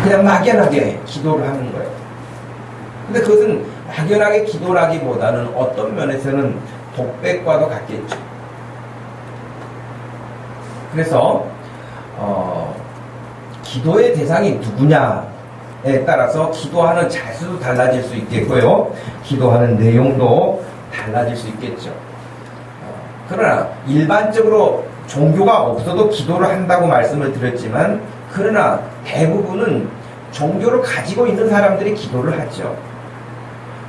그냥 막연하게 기도를 하는 거예요. 근데 그것은 막연하게 기도라기보다는 어떤 면에서는 독백과도 같겠죠. 그래서 기도의 대상이 누구냐에 따라서 기도하는 자세도 달라질 수 있겠고요. 기도하는 내용도 달라질 수 있겠죠. 그러나 일반적으로 종교가 없어도 기도를 한다고 말씀을 드렸지만, 그러나 대부분은 종교를 가지고 있는 사람들이 기도를 하죠.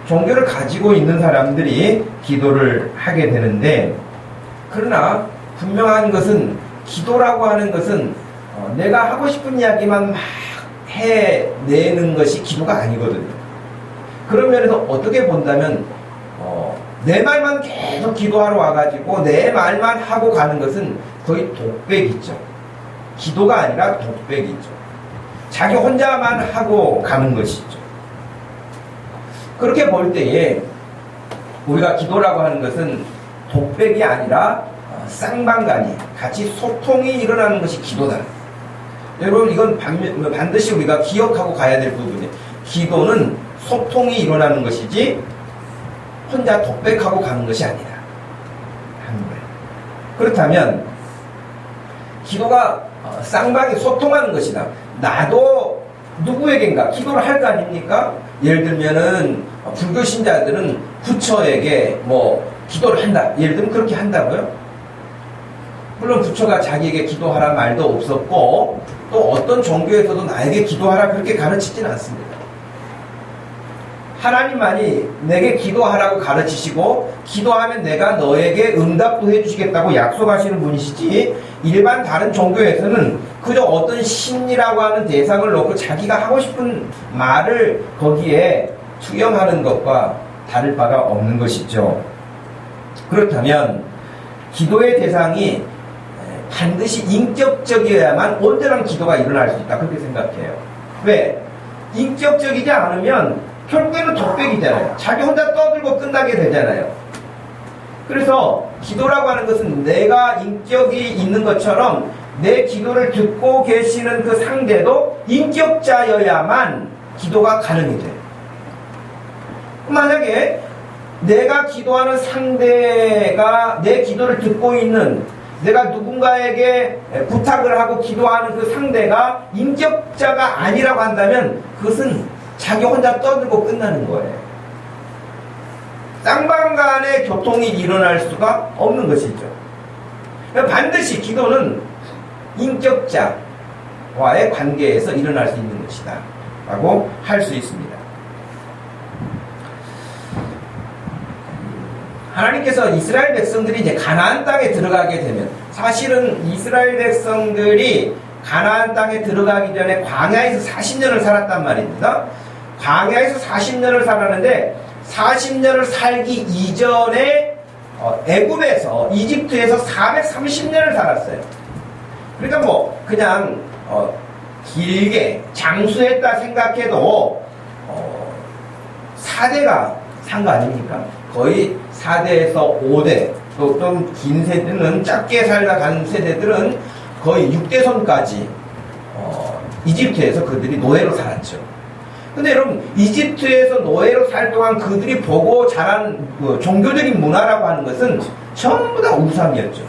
종교를 가지고 있는 사람들이 기도를 하게 되는데, 그러나 분명한 것은 기도라고 하는 것은 내가 하고 싶은 이야기만 막 해내는 것이 기도가 아니거든요. 그런 면에서 어떻게 본다면 내 말만 계속 기도하러 와가지고 내 말만 하고 가는 것은 거의 독백이죠. 기도가 아니라 독백이죠. 자기 혼자만 하고 가는 것이죠. 그렇게 볼 때에 우리가 기도라고 하는 것은 독백이 아니라 쌍방간이 같이 소통이 일어나는 것이 기도다. 여러분, 이건 반드시 우리가 기억하고 가야 될 부분이에요. 기도는 소통이 일어나는 것이지 혼자 독백하고 가는 것이 아니다 하는 거예요. 그렇다면 기도가 쌍방이 소통하는 것이다. 나도 누구에겐가 기도를 할 거 아닙니까? 예를 들면은 불교 신자들은 부처에게 기도를 한다. 예를 들면 그렇게 한다고요? 물론 부처가 자기에게 기도하라 말도 없었고, 또 어떤 종교에서도 나에게 기도하라 그렇게 가르치지는 않습니다. 하나님만이 내게 기도하라고 가르치시고, 기도하면 내가 너에게 응답도 해주시겠다고 약속하시는 분이시지, 일반 다른 종교에서는 그저 어떤 신이라고 하는 대상을 놓고 자기가 하고 싶은 말을 거기에 투영하는 것과 다를 바가 없는 것이죠. 그렇다면 기도의 대상이 반드시 인격적이어야만 온전한 기도가 일어날 수 있다, 그렇게 생각해요. 왜? 인격적이지 않으면 결국에는 독백이잖아요. 자기 혼자 떠들고 끝나게 되잖아요. 그래서 기도라고 하는 것은 내가 인격이 있는 것처럼 내 기도를 듣고 계시는 그 상대도 인격자여야만 기도가 가능이 돼요. 만약에 내가 기도하는 상대가 내 기도를 듣고 있는, 내가 누군가에게 부탁을 하고 기도하는 그 상대가 인격자가 아니라고 한다면 그것은 자기 혼자 떠들고 끝나는 거예요. 쌍방간의 교통이 일어날 수가 없는 것이죠. 반드시 기도는 인격자와의 관계에서 일어날 수 있는 것이다 라고 할 수 있습니다. 하나님께서 이스라엘 백성들이 이제 가나안 땅에 들어가게 되면, 사실은 이스라엘 백성들이 가나안 땅에 들어가기 전에 광야에서 40년을 살았단 말입니다. 광야에서 40년을 살았는데 40년을 살기 이전에 애굽에서, 이집트에서 430년을 살았어요. 그러니까 그냥 길게 장수했다 생각해도 4대가 산 거 아닙니까? 거의 4대에서 5대, 또 좀 긴 세대는, 짧게 살다 간 세대들은 거의 6대손까지 이집트에서 그들이 노예로 살았죠. 근데 여러분, 이집트에서 노예로 살 동안 그들이 보고 자란 종교적인 문화라고 하는 것은 전부 다 우상이었죠.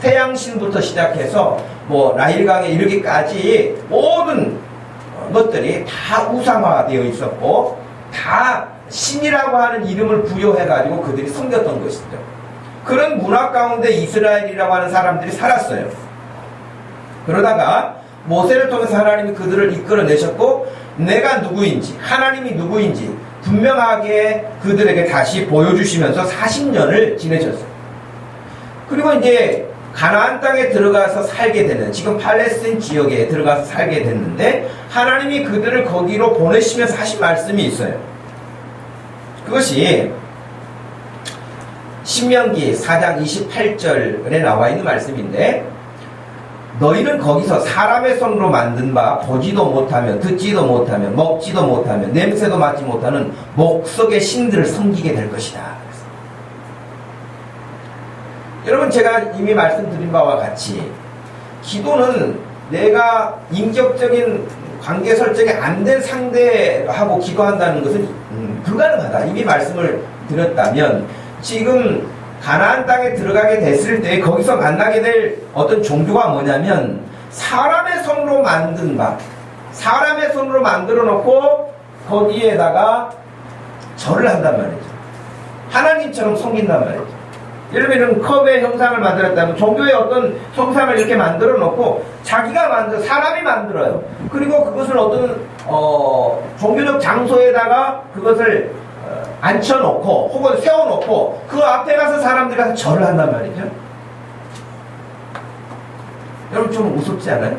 태양신부터 시작해서 나일강에 이르기까지 모든 것들이 다 우상화되어 있었고, 다 신이라고 하는 이름을 부여해가지고 그들이 섬겼던 것이죠. 그런 문화 가운데 이스라엘이라고 하는 사람들이 살았어요. 그러다가 모세를 통해서 하나님이 그들을 이끌어내셨고, 내가 누구인지, 하나님이 누구인지 분명하게 그들에게 다시 보여주시면서 40년을 지내셨어요. 그리고 이제 가나안 땅에 들어가서 살게 되는, 지금 팔레스틴 지역에 들어가서 살게 됐는데, 하나님이 그들을 거기로 보내시면서 하신 말씀이 있어요. 그것이 신명기 4장 28절에 나와 있는 말씀인데, 너희는 거기서 사람의 손으로 만든 바 보지도 못하며 듣지도 못하며 먹지도 못하며 냄새도 맡지 못하는 목석의 신들을 섬기게 될 것이다. 여러분, 제가 이미 말씀드린 바와 같이 기도는 내가 인격적인 관계 설정이 안 된 상대하고 기도한다는 것은 불가능하다. 이미 말씀을 드렸다면 지금 가나안 땅에 들어가게 됐을 때 거기서 만나게 될 어떤 종교가 뭐냐면 사람의 손으로 만든 바, 사람의 손으로 만들어 놓고 거기에다가 절을 한단 말이죠. 하나님처럼 섬긴단 말이죠. 예를 들면 컵의 형상을 만들었다면 종교의 어떤 형상을 이렇게 만들어 놓고 자기가 사람이 만들어요. 그리고 그것을 어떤 종교적 장소에다가 그것을 앉혀놓고 혹은 세워놓고 그 앞에 가서 사람들이 가서 절을 한단 말이죠. 여러분 좀 우습지 않아요?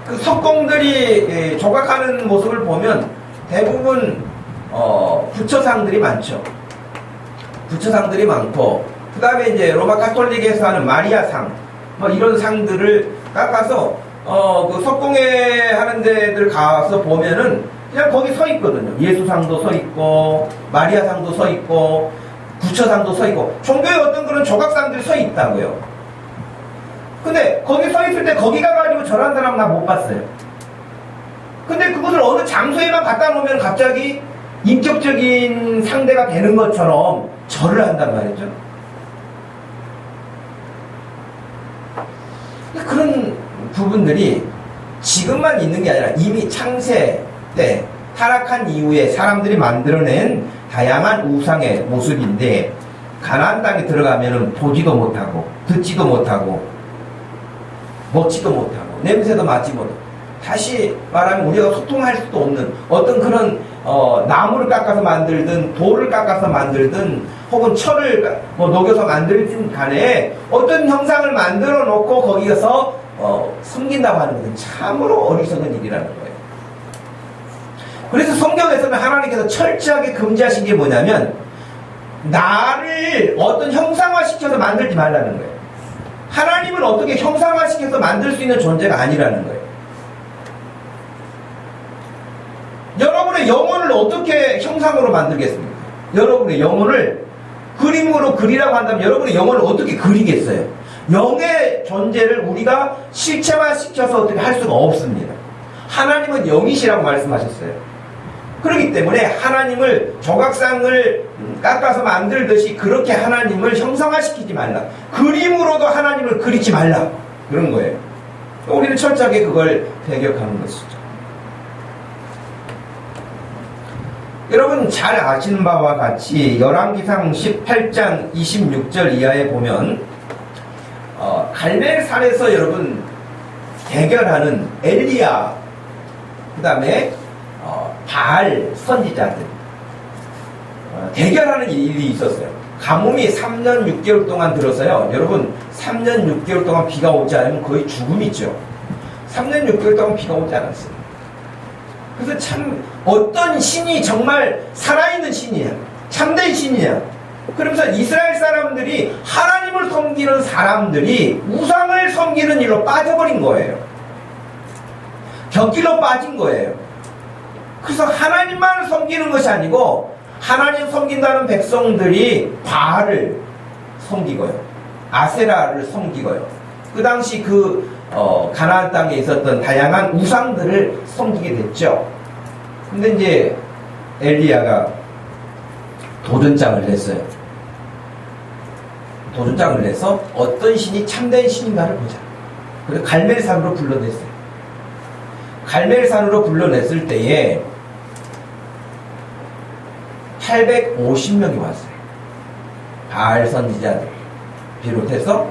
그 석공들이 조각하는 모습을 보면 대부분 부처상들이 많죠. 부처상들이 많고 그 다음에 이제 로마 카톨릭에서 하는 마리아상 뭐 이런 상들을 깎아서 그 석공예 하는 데들 가서 보면은 그냥 거기 서 있거든요. 예수상도 서 있고 마리아상도 서 있고 부처상도 서 있고 종교의 어떤 그런 조각상들이 서 있다고요. 근데 거기 서 있을 때 거기 가가지고 절한 사람 나 못 봤어요. 근데 그것을 어느 장소에만 갖다 놓으면 갑자기 인격적인 상대가 되는 것처럼 절을 한단 말이죠. 그런 부분들이 지금만 있는 게 아니라 이미 창세 때 타락한 이후에 사람들이 만들어낸 다양한 우상의 모습인데 가나안 땅에 들어가면은 보지도 못하고 듣지도 못하고 먹지도 못하고 냄새도 맡지 못하고 다시 말하면 우리가 소통할 수도 없는 어떤 그런 나무를 깎아서 만들든 돌을 깎아서 만들든 혹은 철을 녹여서 만들든 간에 어떤 형상을 만들어 놓고 거기에서 섬긴다고 하는 것은 참으로 어리석은 일이라는 거예요. 그래서 성경에서는 하나님께서 철저하게 금지하신 게 뭐냐면 나를 어떤 형상화시켜서 만들지 말라는 거예요. 하나님은 어떻게 형상화시켜서 만들 수 있는 존재가 아니라는 거예요. 여러분의 영혼을 어떻게 형상으로 만들겠습니까? 여러분의 영혼을 그림으로 그리라고 한다면 여러분의 영혼을 어떻게 그리겠어요? 영의 존재를 우리가 실체화시켜서 어떻게 할 수가 없습니다. 하나님은 영이시라고 말씀하셨어요. 그렇기 때문에 하나님을 조각상을 깎아서 만들듯이 그렇게 하나님을 형상화시키지 말라. 그림으로도 하나님을 그리지 말라. 그런 거예요. 우리는 철저하게 그걸 배격하는 것이죠. 여러분 잘 아시는 바와 같이 열왕기상 18장 26절 이하에 보면 갈멜산에서 여러분 대결하는 엘리야 그 다음에 바알 선지자들 대결하는 일이 있었어요. 가뭄이 3년 6개월 동안 들어서요. 여러분 3년 6개월 동안 비가 오지 않으면 거의 죽음이죠. 3년 6개월 동안 비가 오지 않았어요. 그래서 참 어떤 신이 정말 살아있는 신이냐 참된 신이냐 그러면서 이스라엘 사람들이 하나님을 섬기는 사람들이 우상을 섬기는 일로 빠져버린 거예요. 곁길로 빠진 거예요. 그래서 하나님만 섬기는 것이 아니고 하나님 섬긴다는 백성들이 바알을 섬기고요. 아세라를 섬기고요. 그 당시 가나안 땅에 있었던 다양한 우상들을 섬기게 됐죠. 근데 이제 엘리야가 도전장을 냈어요. 도전장을 내서 어떤 신이 참된 신인가를 보자. 그래서 갈멜산으로 불러냈어요. 갈멜산으로 불러냈을 때에 850명이 왔어요. 바알 선지자들 비롯해서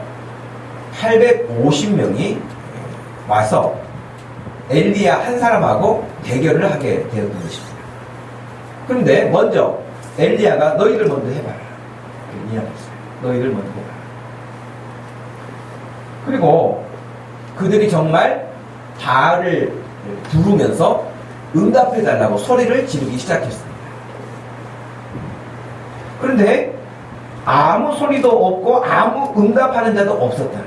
850명이 와서 엘리야 한 사람하고 대결을 하게 되었던 것입니다. 그런데 먼저 엘리야가 너희들 먼저 해봐라. 이야기했어요. 너희들 먼저 해봐라. 그리고 그들이 정말 바알을 부르면서 응답해달라고 소리를 지르기 시작했습니다. 그런데 아무 소리도 없고 아무 응답하는 자도 없었다.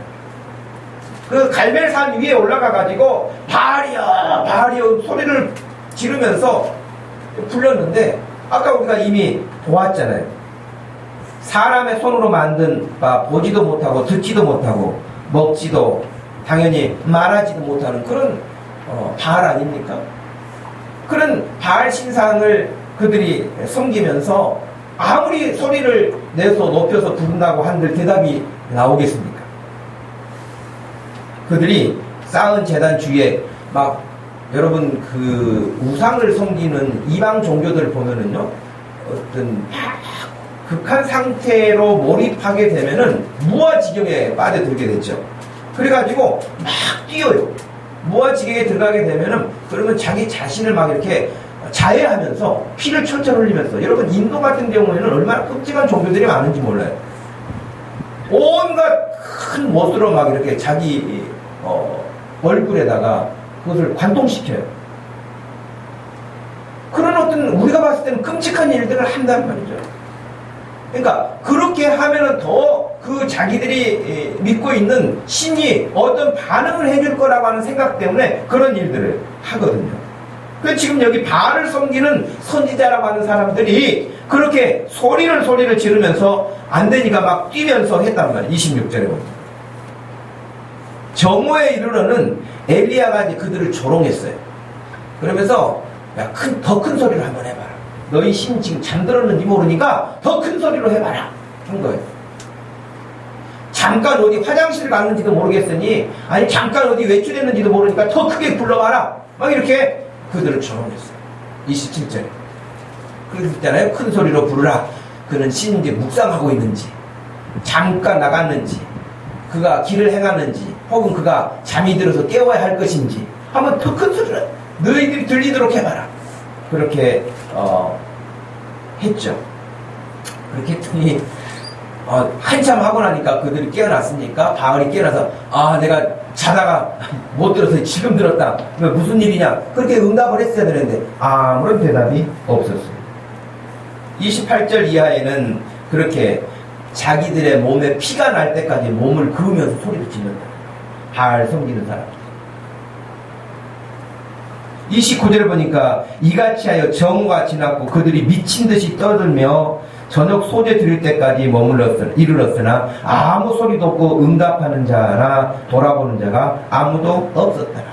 그 갈멜산 위에 올라가가지고 바알이야 바알이야 소리를 지르면서 불렀는데 아까 우리가 이미 보았잖아요. 사람의 손으로 만든 바 보지도 못하고 듣지도 못하고 먹지도 당연히 말하지도 못하는 그런 바알 아닙니까? 그런 바알 신상을 그들이 섬기면서 아무리 소리를 내서 높여서 부른다고 한들 대답이 나오겠습니까? 그들이 쌓은 제단 주위에 막 여러분 그 우상을 섬기는 이방 종교들 보면은요 어떤 극한 상태로 몰입하게 되면은 무아지경에 빠져들게 되죠. 그래가지고 막 뛰어요. 무아지경에 들어가게 되면은 그러면 자기 자신을 막 이렇게 자해하면서 피를 철철 흘리면서, 여러분 인도 같은 경우에는 얼마나 끔찍한 종교들이 많은지 몰라요. 온갖 큰 못으로 막 이렇게 자기 얼굴에다가 그것을 관통시켜요. 그런 어떤 우리가 봤을 때는 끔찍한 일들을 한단 말이죠. 그러니까 그렇게 하면은 더 그 자기들이 믿고 있는 신이 어떤 반응을 해줄 거라고 하는 생각 때문에 그런 일들을 하거든요. 그 지금 여기 바알을 섬기는 선지자라고 하는 사람들이 그렇게 소리를 지르면서 안 되니까 막 뛰면서 했단 말이에요. 26절에 보면. 정오에 이르러는 엘리야가 이제 그들을 조롱했어요. 그러면서 야, 더 큰 소리로 한번 해봐라. 너희 신 지금 잠들었는지 모르니까 더 큰 소리로 해봐라. 한 거예요. 잠깐 어디 화장실 갔는지도 모르겠으니, 아니 잠깐 어디 외출했는지도 모르니까 더 크게 불러봐라. 막 이렇게 그들을 조롱했어요. 27절에. 그랬잖아요. 큰 소리로 부르라. 그는 신인지 묵상하고 있는지, 잠깐 나갔는지, 그가 길을 행하는지, 혹은 그가 잠이 들어서 깨워야 할 것인지 한번 더 큰 소리로 너희들이 들리도록 해봐라. 그렇게 했죠. 그렇게 했더니 한참 하고 나니까 그들이 깨어났으니까 바알이 깨어나서 내가 자다가 못 들어서 지금 들었다. 무슨 일이냐? 그렇게 응답을 했어야 되는데 아무런 대답이 없었어요. 28절 이하에는 그렇게 자기들의 몸에 피가 날 때까지 몸을 그으면서 소리를 짓는다. 바알 섬기는 사람. 29절을 보니까 이같이 하여 정오가 지났고 그들이 미친 듯이 떠들며 저녁 소재 드릴 때까지 이르렀으나 아무 소리도 없고 응답하는 자나 돌아보는 자가 아무도 없었더라.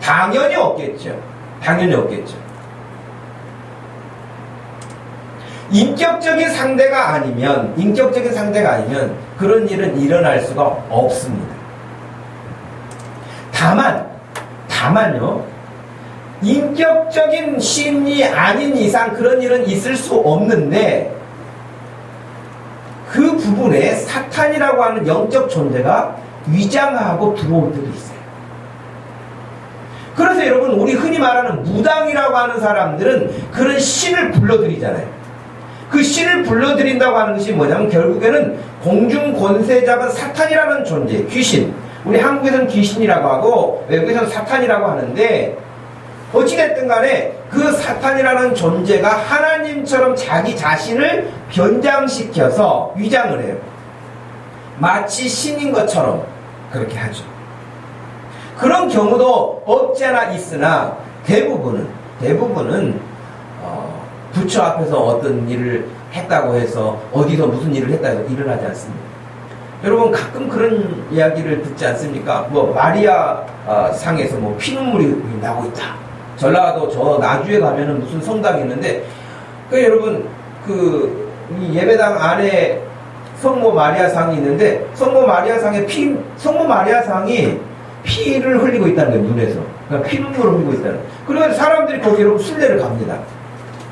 당연히 없겠죠. 당연히 없겠죠. 인격적인 상대가 아니면 그런 일은 일어날 수가 없습니다. 다만요, 인격적인 신이 아닌 이상 그런 일은 있을 수 없는데, 그 부분에 사탄이라고 하는 영적 존재가 위장하고 들어올 때도 있어요. 그래서 여러분, 우리 흔히 말하는 무당이라고 하는 사람들은 그런 신을 불러들이잖아요. 그 신을 불러들인다고 하는 것이 뭐냐면 결국에는 공중 권세 잡은 사탄이라는 존재, 귀신. 우리 한국에서는 귀신이라고 하고 외국에서는 사탄이라고 하는데, 어찌됐든 간에 그 사탄이라는 존재가 하나님처럼 자기 자신을 변장시켜서 위장을 해요. 마치 신인 것처럼 그렇게 하죠. 그런 경우도 없지 않아 있으나 대부분은 부처 앞에서 어떤 일을 했다고 해서 어디서 무슨 일을 했다고 해서 일어나지 않습니다. 여러분 가끔 그런 이야기를 듣지 않습니까? 마리아 상에서 피눈물이 나고 있다. 전라도 저 나주에 가면은 무슨 성당이 있는데, 여러분 이 예배당 안에 성모 마리아상이 있는데, 성모 마리아상이 피를 흘리고 있다는 거예요. 눈에서. 그러니까 피눈물을 흘리고 있다는 거예요. 그러면 사람들이 거기 여러분 순례를 갑니다.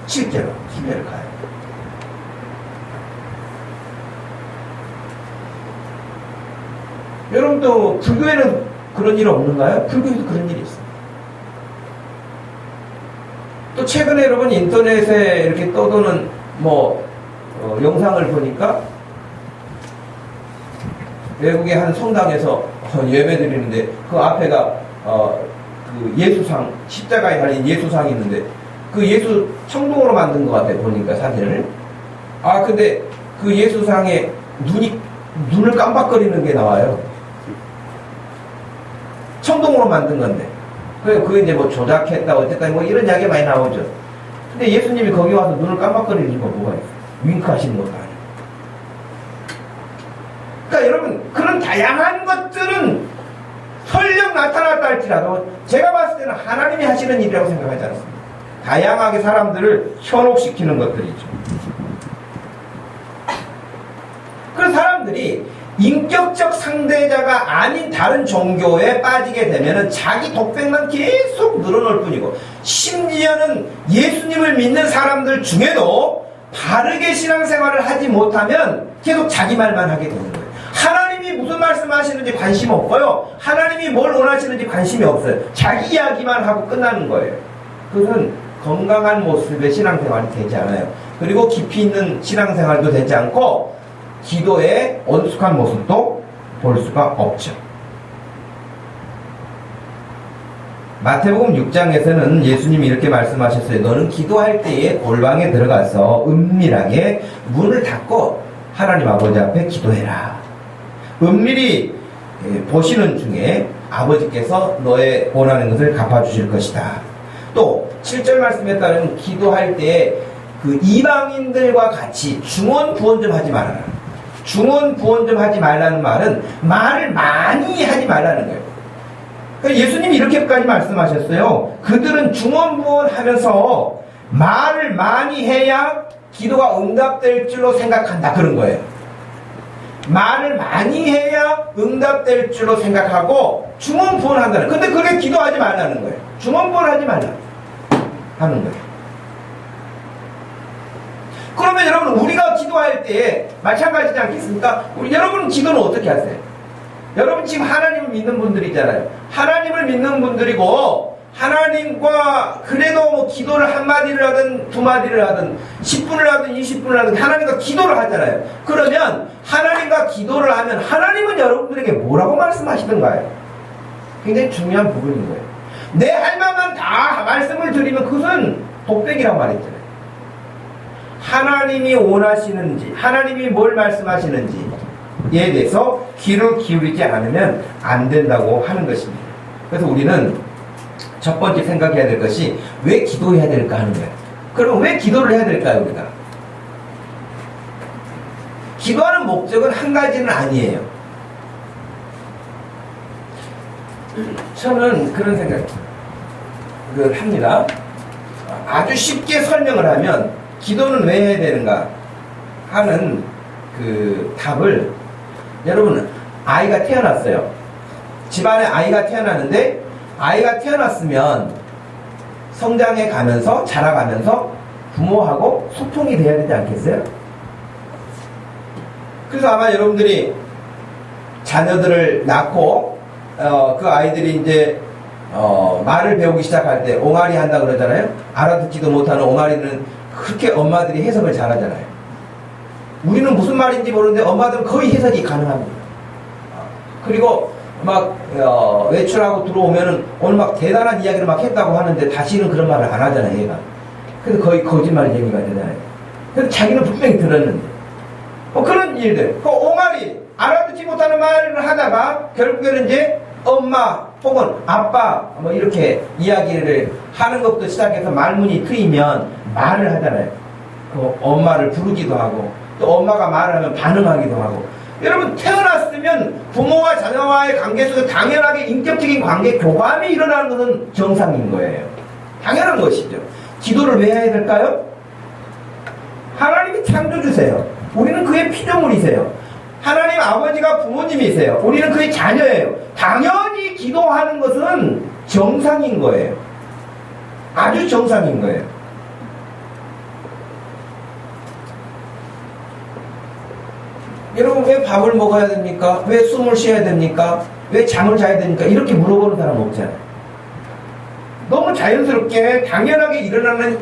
실제로 순례를 가요. 여러분 또 불교에는 그런 일 없는가요? 불교에도 그런 일이 있어요. 또 최근에 여러분 인터넷에 이렇게 떠도는 영상을 보니까 외국의 한 성당에서 예배 드리는데 그 앞에가 그 예수상, 십자가에 달린 예수상이 있는데 그 예수 청동으로 만든 것 같아요. 보니까 사진을. 근데 그 예수상에 눈을 깜빡거리는 게 나와요. 청동으로 만든 건데. 그게 이제 조작했다, 어쨌다, 이런 이야기 많이 나오죠. 근데 예수님이 거기 와서 눈을 깜빡거리는 이유가 뭐가 있어요? 윙크 하시는 것도 아니고. 그러니까 여러분, 그런 다양한 것들은 설령 나타났다 할지라도 제가 봤을 때는 하나님이 하시는 일이라고 생각하지 않습니다. 다양하게 사람들을 현혹시키는 것들이죠. 그래서 사람들이 인격적 상대자가 아닌 다른 종교에 빠지게 되면 자기 독백만 계속 늘어날 뿐이고, 심지어는 예수님을 믿는 사람들 중에도 바르게 신앙생활을 하지 못하면 계속 자기 말만 하게 되는 거예요. 하나님이 무슨 말씀하시는지 관심 없고요, 하나님이 뭘 원하시는지 관심이 없어요. 자기 이야기만 하고 끝나는 거예요. 그것은 건강한 모습의 신앙생활이 되지 않아요. 그리고 깊이 있는 신앙생활도 되지 않고 기도에 온숙한 모습도 볼 수가 없죠. 마태복음 6장에서는 예수님이 이렇게 말씀하셨어요. 너는 기도할 때에 골방에 들어가서 은밀하게 문을 닫고 하나님 아버지 앞에 기도해라. 은밀히 보시는 중에 아버지께서 너의 원하는 것을 갚아주실 것이다. 또 7절 말씀에 따르면 기도할 때에 그 이방인들과 같이 중언부언 좀 하지 말아라. 중언부언 좀 하지 말라는 말은 말을 많이 하지 말라는 거예요. 그러니까 예수님이 이렇게까지 말씀하셨어요. 그들은 중언부언 하면서 말을 많이 해야 기도가 응답될 줄로 생각한다, 그런 거예요. 말을 많이 해야 응답될 줄로 생각하고 중언부언 한다는 거예요. 근데 그게 기도하지 말라는 거예요. 중언부언 하지 말라 하는 거예요. 그러면 여러분, 우리가 기도할 때 마찬가지지 않겠습니까? 여러분 기도는 어떻게 하세요? 여러분 지금 하나님을 믿는 분들이잖아요. 하나님을 믿는 분들이고, 하나님과 그래도 뭐 기도를 한마디를 하든 두마디를 하든 10분을 하든 20분을 하든 하나님과 기도를 하잖아요. 그러면 하나님과 기도를 하면 하나님은 여러분들에게 뭐라고 말씀하시던가요? 굉장히 중요한 부분인 거예요. 내 할 말만 다 말씀을 드리면 그것은 독백이라고 말했잖아요. 하나님이 원하시는지, 하나님이 뭘 말씀하시는지에 대해서 귀를 기울이지 않으면 안 된다고 하는 것입니다. 그래서 우리는 첫 번째 생각해야 될 것이 왜 기도해야 될까 하는 거예요. 그럼 왜 기도를 해야 될까요, 우리가? 기도하는 목적은 한 가지는 아니에요. 저는 그런 생각을 합니다. 아주 쉽게 설명을 하면 기도는 왜 해야 되는가 하는 그 답을, 여러분 아이가 태어났어요. 집안에 아이가 태어났는데 아이가 태어났으면 성장해 가면서 자라가면서 부모하고 소통이 돼야 되지 않겠어요? 그래서 아마 여러분들이 자녀들을 낳고 그 아이들이 이제 말을 배우기 시작할 때 옹알이 한다 그러잖아요. 알아듣지도 못하는 옹알이는 그렇게 엄마들이 해석을 잘하잖아요. 우리는 무슨 말인지 모르는데 엄마들은 거의 해석이 가능합니다. 그리고 막 외출하고 들어오면은 오늘 막 대단한 이야기를 막 했다고 하는데 다시는 그런 말을 안 하잖아요, 얘가. 근데 거의 거짓말 얘기가 되잖아요. 근데 자기는 분명히 들었는데 그런 일들, 그 옹알이 알아듣지 못하는 말을 하다가 결국에는 이제 엄마 혹은 아빠 뭐 이렇게 이야기를 하는 것부터 시작해서 말문이 트이면 말을 하잖아요. 그 엄마를 부르기도 하고 또 엄마가 말을 하면 반응하기도 하고. 여러분, 태어났으면 부모와 자녀와의 관계 속에 당연하게 인격적인 관계 교감이 일어나는 것은 정상인 거예요. 당연한 것이죠. 기도를 왜 해야 될까요? 하나님이 창조주세요. 우리는 그의 피조물이세요. 하나님 아버지가 부모님이세요. 우리는 그의 자녀예요. 당연히 기도하는 것은 정상인 거예요. 아주 정상인 거예요. 여러분, 왜 밥을 먹어야 됩니까? 왜 숨을 쉬어야 됩니까? 왜 잠을 자야 됩니까? 이렇게 물어보는 사람 없잖아요. 너무 자연스럽게 당연하게 일어나는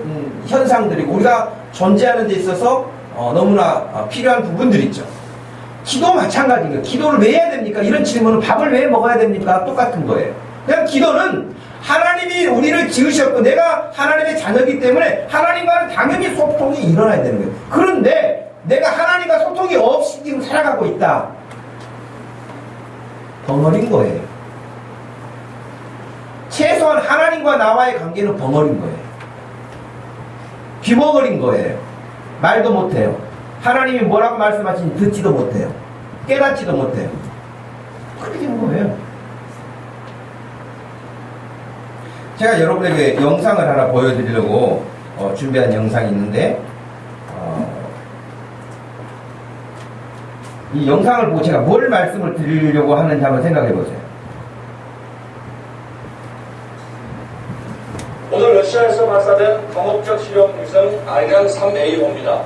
현상들이고 우리가 존재하는 데 있어서 너무나 필요한 부분들이 있죠. 기도 마찬가지인 거예요. 기도를 왜 해야 됩니까? 이런 질문은 밥을 왜 먹어야 됩니까? 똑같은 거예요. 그냥 기도는 하나님이 우리를 지으셨고 내가 하나님의 자녀이기 때문에 하나님과는 당연히 소통이 일어나야 되는 거예요. 그런데 내가 하나님과 소통이 없이 지금 살아가고 있다. 벙어린 거예요. 최소한 하나님과 나와의 관계는 벙어린 거예요. 귀머거린 거예요. 말도 못해요. 하나님이 뭐라고 말씀하시는지 듣지도 못해요. 깨닫지도 못해요. 그렇게 된 거예요. 제가 여러분에게 영상을 하나 보여드리려고 준비한 영상이 있는데 이 영상을 보고 제가 뭘 말씀을 드리려고 하는지 한번 생각해 보세요. 오늘 러시아에서 발사된 광업적 실험 위성 아리랑 3A호입니다.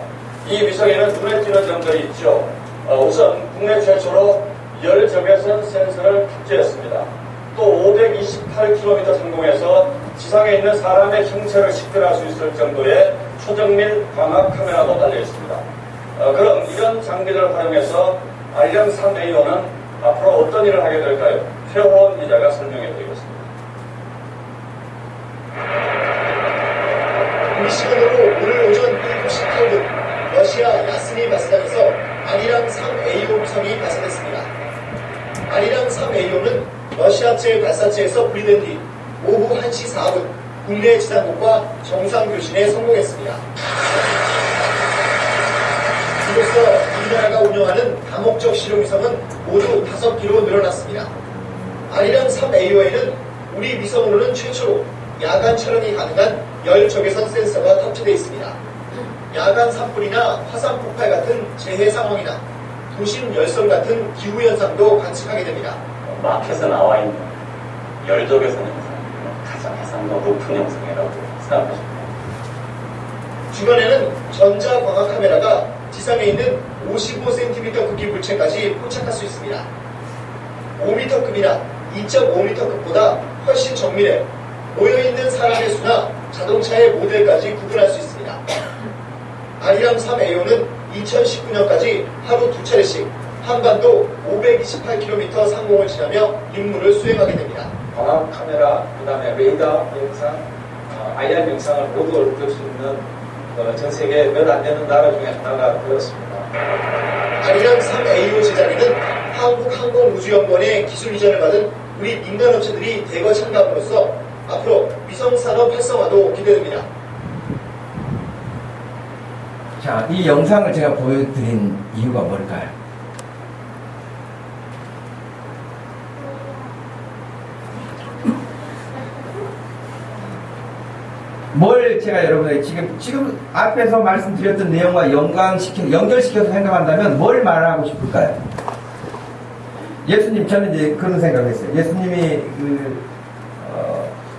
이 위성에는 눈에 띄는 점들이 있죠. 우선 국내 최초로 열적외선 센서를 탑재했습니다. 또 528km 상공에서 지상에 있는 사람의 형체를 식별할 수 있을 정도의 초정밀 광학 카메라도 달려 있습니다. 그럼 이런 장비를 활용해서 아리랑 3A호는 앞으로 어떤 일을 하게 될까요? 최호원 기자가 설명해 드리겠습니다. 우리 시간으로 오늘 오전 7시 8분 러시아 야스니 바스단에서 아리랑 3A호 위성이 발사됐습니다. 아리랑 3A호는 러시아제 발사체에서 분리된 뒤 오후 1시 4분 국내 지상국과 정상 교신에 성공했습니다. 이로써 우리나라가 운영하는 다목적 실용위성은 모두 5기로 늘어났습니다. 아리랑 3A호에는 우리 위성으로는 최초로 야간 촬영이 가능한 열적외선 센서가 탑재되어 있습니다. 야간 산불이나 화산 폭발 같은 재해 상황이나 도심 열선 같은 기후 현상도 관측하게 됩니다. 마켓에 나와 있는 열적외선 영상, 가장 해상도 높은 영상이라고 생각하십니다. 주변에는 전자광학 카메라가 지상에 있는 55cm 크기 물체까지 포착할 수 있습니다. 5m급이나 2.5m급보다 훨씬 정밀해 모여있는 사람의 수나 자동차의 모델까지 구분할 수 있습니다. 아리랑 3A호는 2019년까지 하루 2차례씩 한반도 528km 상공을 지나며 임무를 수행하게 됩니다. 광학 카메라, 그 다음에 레이더 영상, IR 영상을 모두 얻을 수 있는 전 세계 몇 안 되는 나라 중에 하나가 되었습니다. 아리랑 3A호 제작에는 한국항공우주연구원의 기술 이전을 받은 우리 민간업체들이 대거 참가함으로써 앞으로 위성산업 활성화도 기대됩니다. 자, 이 영상을 제가 보여드린 이유가 뭘까요? 뭘 제가 여러분에게 지금 앞에서 말씀드렸던 내용과 연결시켜서 생각한다면 뭘 말하고 싶을까요? 예수님, 저는 이제 그런 생각을 했어요. 예수님이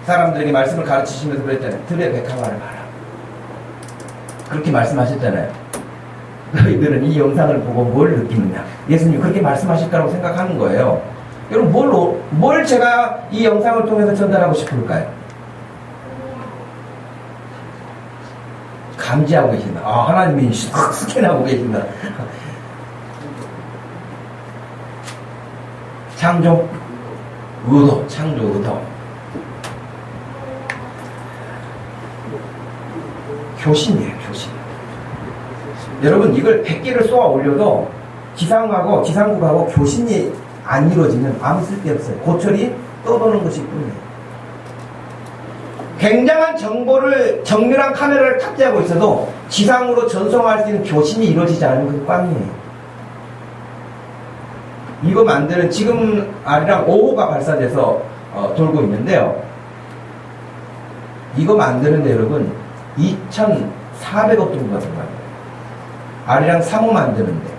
사람들에게 말씀을 가르치시면서 그랬잖아요. 들의 백합화를 봐라. 그렇게 말씀하셨잖아요. 너희들은 이 영상을 보고 뭘 느끼느냐? 예수님 그렇게 말씀하실 거라고 생각하는 거예요. 여러분, 뭘 제가 이 영상을 통해서 전달하고 싶을까요? 감지하고 계신다. 하나님이 싹 스캔하고 계신다. 창조 의도. 교신이에요, 교신. 여러분, 이걸 100개를 쏘아 올려도 지상국하고 교신이 안 이루어지면 아무 쓸데없어요. 고철이 떠도는 것이 뿐이에요. 굉장한 정보를 정밀한 카메라를 탑재하고 있어도 지상으로 전송할 수 있는 교신이 이루어지지 않으면 그게 꽝이에요. 이거 만드는 지금 아리랑 5호가 발사돼서 돌고 있는데요. 이거 만드는데 여러분 2,400억 정도가 들어가요. 아리랑 3호 만드는데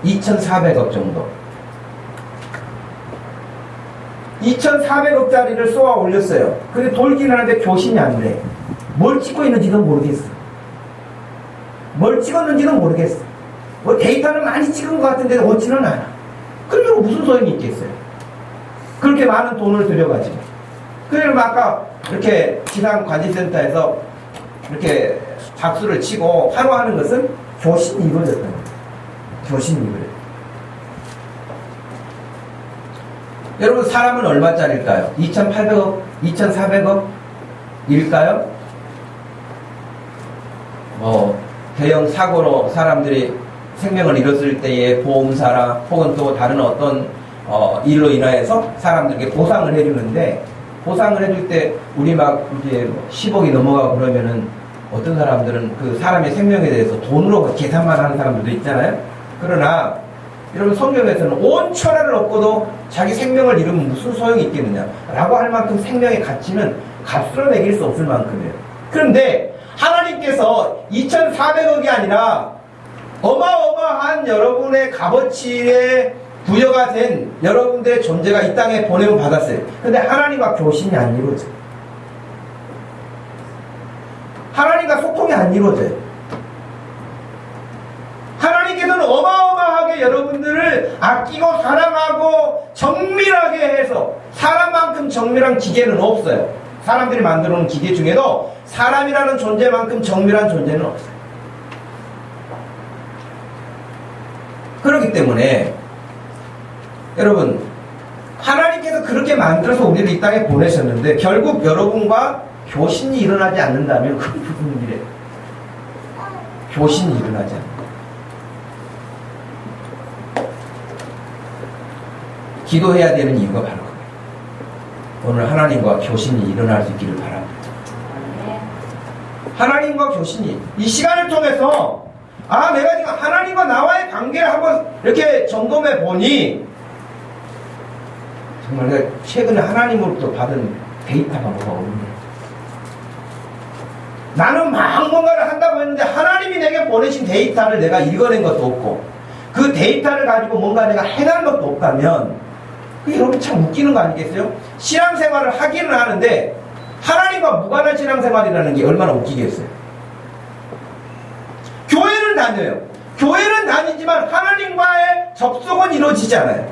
2,400억 정도. 2,400억짜리를 쏘아 올렸어요. 근데 돌긴 하는데 교신이 안 돼. 뭘 찍고 있는지도 모르겠어. 뭘 찍었는지도 모르겠어. 뭐 데이터는 많이 찍은 것 같은데 오지는 않아. 그러면 무슨 소용이 있겠어요? 그렇게 많은 돈을 들여가지고. 그래서 아까 이렇게 지상관제센터에서 이렇게 박수를 치고 환호하는 것은 교신이 이루어졌다는 거예요. 교신이 이루어졌다. 여러분, 사람은 얼마짜리일까요? 2,800억? 2,400억? 일까요? 대형 사고로 사람들이 생명을 잃었을 때에 보험사나 혹은 또 다른 어떤 일로 인하여서 사람들에게 보상을 해주는데, 보상을 해줄 때 우리 막 이제 10억이 넘어가고 그러면은 어떤 사람들은 그 사람의 생명에 대해서 돈으로 계산만 하는 사람들도 있잖아요. 그러나 여러분, 성경에서는 온 천하를 얻고도 자기 생명을 잃으면 무슨 소용이 있겠느냐 라고 할 만큼 생명의 가치는 값으로 매길 수 없을 만큼이에요. 그런데 하나님께서 2,400억이 아니라 어마어마한 여러분의 값어치에 부여가 된 여러분들의 존재가 이 땅에 보냄을 받았어요. 근데 하나님과 교신이 안 이루어져요. 하나님과 소통이 안 이루어져요. 하나님께서는 어마어마하게 여러분들을 아끼고 사랑하고 정밀하게 해서 사람만큼 정밀한 기계는 없어요. 사람들이 만들어 놓은 기계 중에도 사람이라는 존재만큼 정밀한 존재는 없어요. 그렇기 때문에 여러분, 하나님께서 그렇게 만들어서 우리를 이 땅에 보내셨는데 결국 여러분과 교신이 일어나지 않는다면 그건 무슨 일이에요? 교신이 일어나지 않는다. 기도해야 되는 이유가 바로 그거예요. 오늘 하나님과 교신이 일어날 수 있기를 바랍니다. 하나님과 교신이 이 시간을 통해서 내가 지금 하나님과 나와의 관계를 한번 이렇게 점검해 보니 정말 내가 최근에 하나님으로부터 받은 데이터가 뭐가 없네. 나는 막 뭔가를 한다고 했는데 하나님이 내게 보내신 데이터를 내가 읽어낸 것도 없고 그 데이터를 가지고 뭔가 내가 해낸 것도 없다면 그게 여러분 참 웃기는 거 아니겠어요? 신앙생활을 하기는 하는데 하나님과 무관한 신앙생활이라는 게 얼마나 웃기겠어요? 교회는 다녀요. 교회는 다니지만 하나님과의 접속은 이루어지지 않아요.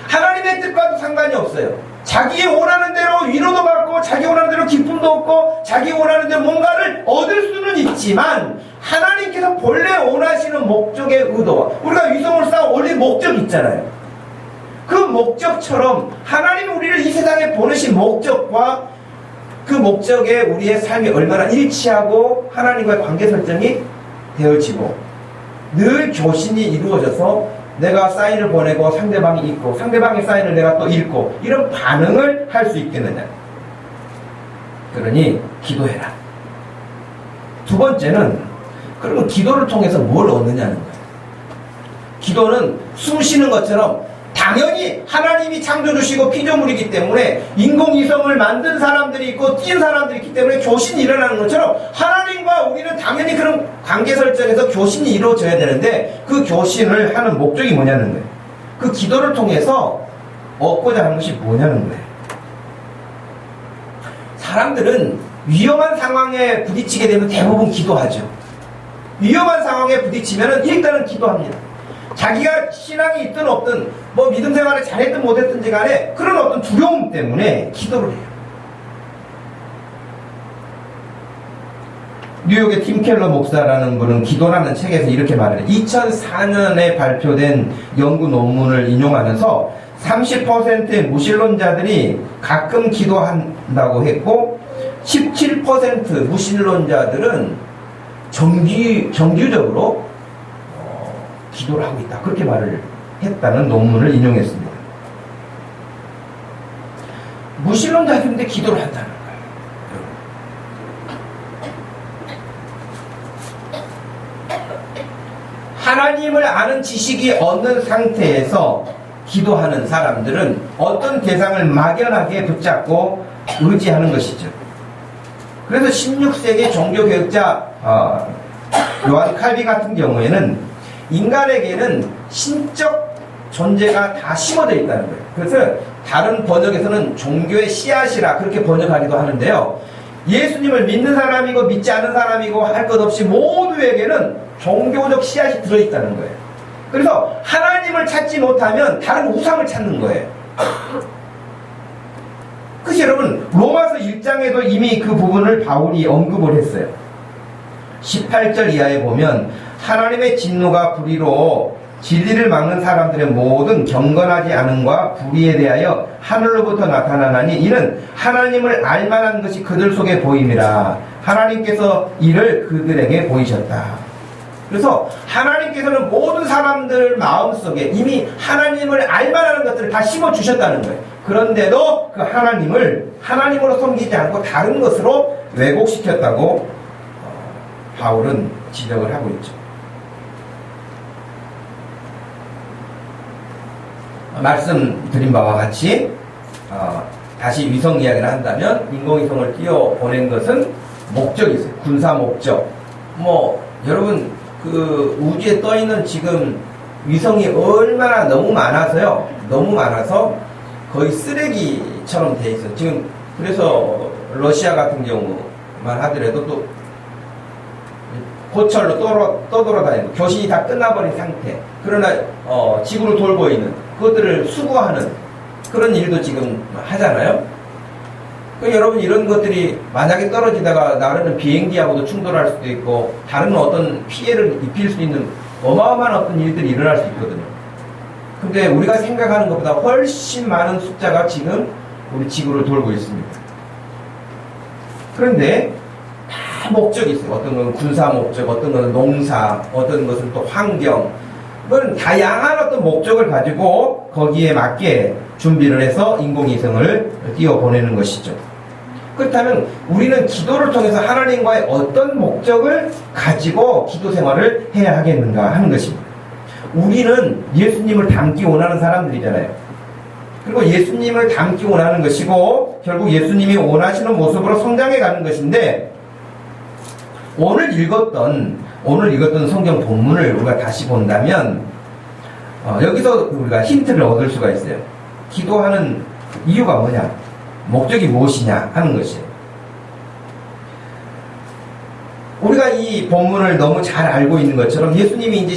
하나님의 뜻과도 상관이 없어요. 자기 원하는 대로 위로도 받고 자기 원하는 대로 기쁨도 얻고 자기 원하는 대로 뭔가를 얻을 수는 있지만 하나님께서 본래 원하시는 목적의 의도와 우리가 위성을 쌓아 올린 목적이 있잖아요. 그 목적처럼 하나님이 우리를 이 세상에 보내신 목적과 그 목적에 우리의 삶이 얼마나 일치하고 하나님과의 관계 설정이 되어지고 늘 교신이 이루어져서 내가 사인을 보내고 상대방이 읽고 상대방의 사인을 내가 또 읽고 이런 반응을 할 수 있겠느냐. 그러니 기도해라. 두 번째는 그러면 기도를 통해서 뭘 얻느냐는 거예요. 기도는 숨 쉬는 것처럼 당연히 하나님이 창조주시고 피조물이기 때문에 인공위성을 만든 사람들이 있고 뛴 사람들이 있기 때문에 교신이 일어나는 것처럼 하나님과 우리는 당연히 그런 관계 설정에서 교신이 이루어져야 되는데 그 교신을 하는 목적이 뭐냐는 거예요. 그 기도를 통해서 얻고자 하는 것이 뭐냐는 거예요. 사람들은 위험한 상황에 부딪히게 되면 대부분 기도하죠. 위험한 상황에 부딪히면 일단은 기도합니다. 자기가 신앙이 있든 없든 뭐 믿음 생활을 잘했든 못했든지 간에 그런 어떤 두려움 때문에 기도를 해요. 뉴욕의 팀 켈러 목사라는 분은 기도라는 책에서 이렇게 말해요. 2004년에 발표된 연구 논문을 인용하면서 30%의 무신론자들이 가끔 기도한다고 했고 17% 무신론자들은 정규적으로 기도를 하고 있다. 그렇게 말을 했다는 논문을 인용했습니다. 무신론자들인데 기도를 한다는 거예요. 하나님을 아는 지식이 없는 상태에서 기도하는 사람들은 어떤 대상을 막연하게 붙잡고 의지하는 것이죠. 그래서 16세기 종교개혁자 요한 칼빈 같은 경우에는 인간에게는 신적 존재가 다 심어져 있다는 거예요. 그래서 다른 번역에서는 종교의 씨앗이라 그렇게 번역하기도 하는데요. 예수님을 믿는 사람이고 믿지 않는 사람이고 할 것 없이 모두에게는 종교적 씨앗이 들어있다는 거예요. 그래서 하나님을 찾지 못하면 다른 우상을 찾는 거예요. 그래서 여러분 로마서 1장에도 이미 그 부분을 바울이 언급을 했어요. 18절 이하에 보면 하나님의 진노가 불의로 진리를 막는 사람들의 모든 경건하지 않음과 불의에 대하여 하늘로부터 나타나나니 이는 하나님을 알만한 것이 그들 속에 보임이라. 하나님께서 이를 그들에게 보이셨다. 그래서 하나님께서는 모든 사람들 마음속에 이미 하나님을 알만한 것들을 다 심어주셨다는 거예요. 그런데도 그 하나님을 하나님으로 섬기지 않고 다른 것으로 왜곡시켰다고 바울은 지적을 하고 있죠. 말씀드린 바와 같이 다시 위성 이야기를 한다면 인공위성을 띄워보낸 것은 목적이 있어요. 군사 목적. 여러분 그 우주에 떠있는 지금 위성이 얼마나 너무 많아서요. 너무 많아서 거의 쓰레기처럼 돼 있어요. 지금 그래서 러시아 같은 경우만 하더라도 또 고철로 떠돌아다니고 교신이 다 끝나버린 상태. 그러나 지구를 돌고 있는 그것들을 수거하는 그런 일도 지금 하잖아요. 여러분 이런 것들이 만약에 떨어지다가 나르는 비행기하고도 충돌할 수도 있고 다른 어떤 피해를 입힐 수 있는 어마어마한 어떤 일들이 일어날 수 있거든요. 근데 우리가 생각하는 것보다 훨씬 많은 숫자가 지금 우리 지구를 돌고 있습니다. 그런데 다 목적이 있어요. 어떤 건 군사 목적, 어떤 건 농사, 어떤 것은 또 환경. 그건 다양한 어떤 목적을 가지고 거기에 맞게 준비를 해서 인공위성을 띄워보내는 것이죠. 그렇다면 우리는 기도를 통해서 하나님과의 어떤 목적을 가지고 기도 생활을 해야 하겠는가 하는 것입니다. 우리는 예수님을 닮기 원하는 사람들이잖아요. 그리고 예수님을 닮기 원하는 것이고 결국 예수님이 원하시는 모습으로 성장해 가는 것인데 오늘 읽었던 성경 본문을 우리가 다시 본다면 여기서 우리가 힌트를 얻을 수가 있어요. 기도하는 이유가 뭐냐, 목적이 무엇이냐 하는 것이에요. 우리가 이 본문을 너무 잘 알고 있는 것처럼 예수님이 이제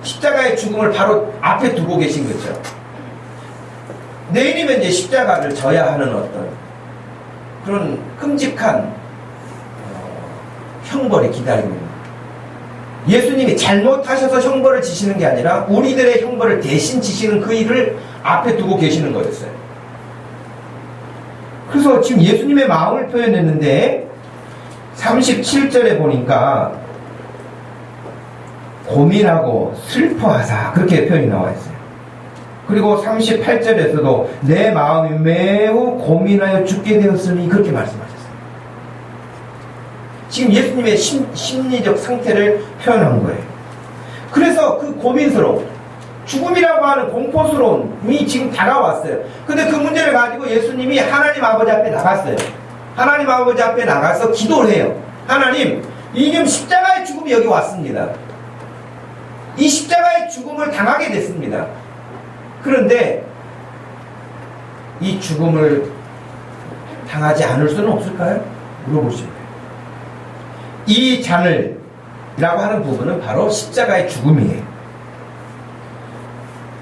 십자가의 죽음을 바로 앞에 두고 계신 거죠. 내일이면 이제 십자가를 져야 하는 어떤 그런 끔찍한 형벌이 기다리고 있는 거예요. 예수님이 잘못하셔서 형벌을 지시는 게 아니라 우리들의 형벌을 대신 지시는 그 일을 앞에 두고 계시는 거였어요. 그래서 지금 예수님의 마음을 표현했는데 37절에 보니까 고민하고 슬퍼하사 그렇게 표현이 나와 있어요. 그리고 38절에서도 내 마음이 매우 고민하여 죽게 되었으니 그렇게 말씀하셨어요. 지금 예수님의 심리적 상태를 표현한 거예요. 그래서 그 고민스러움, 죽음이라고 하는 공포스러움이 지금 다가왔어요. 근데 그 문제를 가지고 예수님이 하나님 아버지 앞에 나갔어요. 하나님 아버지 앞에 나가서 기도를 해요. 하나님, 지금 십자가의 죽음이 여기 왔습니다. 이 십자가의 죽음을 당하게 됐습니다. 그런데 이 죽음을 당하지 않을 수는 없을까요? 물어보십니다. 이 잔을이라고 하는 부분은 바로 십자가의 죽음이에요.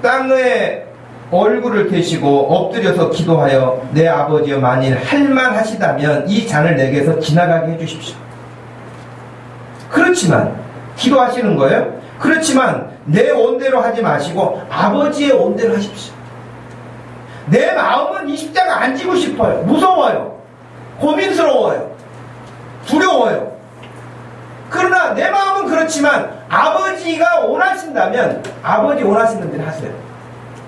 땅에 얼굴을 대시고 엎드려서 기도하여 내 아버지여 만일 할만하시다면 이 잔을 내게서 지나가게 해주십시오. 그렇지만 기도하시는 거예요. 그렇지만 내 온대로 하지 마시고 아버지의 온대로 하십시오. 내 마음은 이 십자가 안 지고 싶어요. 무서워요. 고민스러워요. 두려워요. 그러나 내 마음은 그렇지만 아버지가 원하신다면 아버지 원하시는 대로 하세요.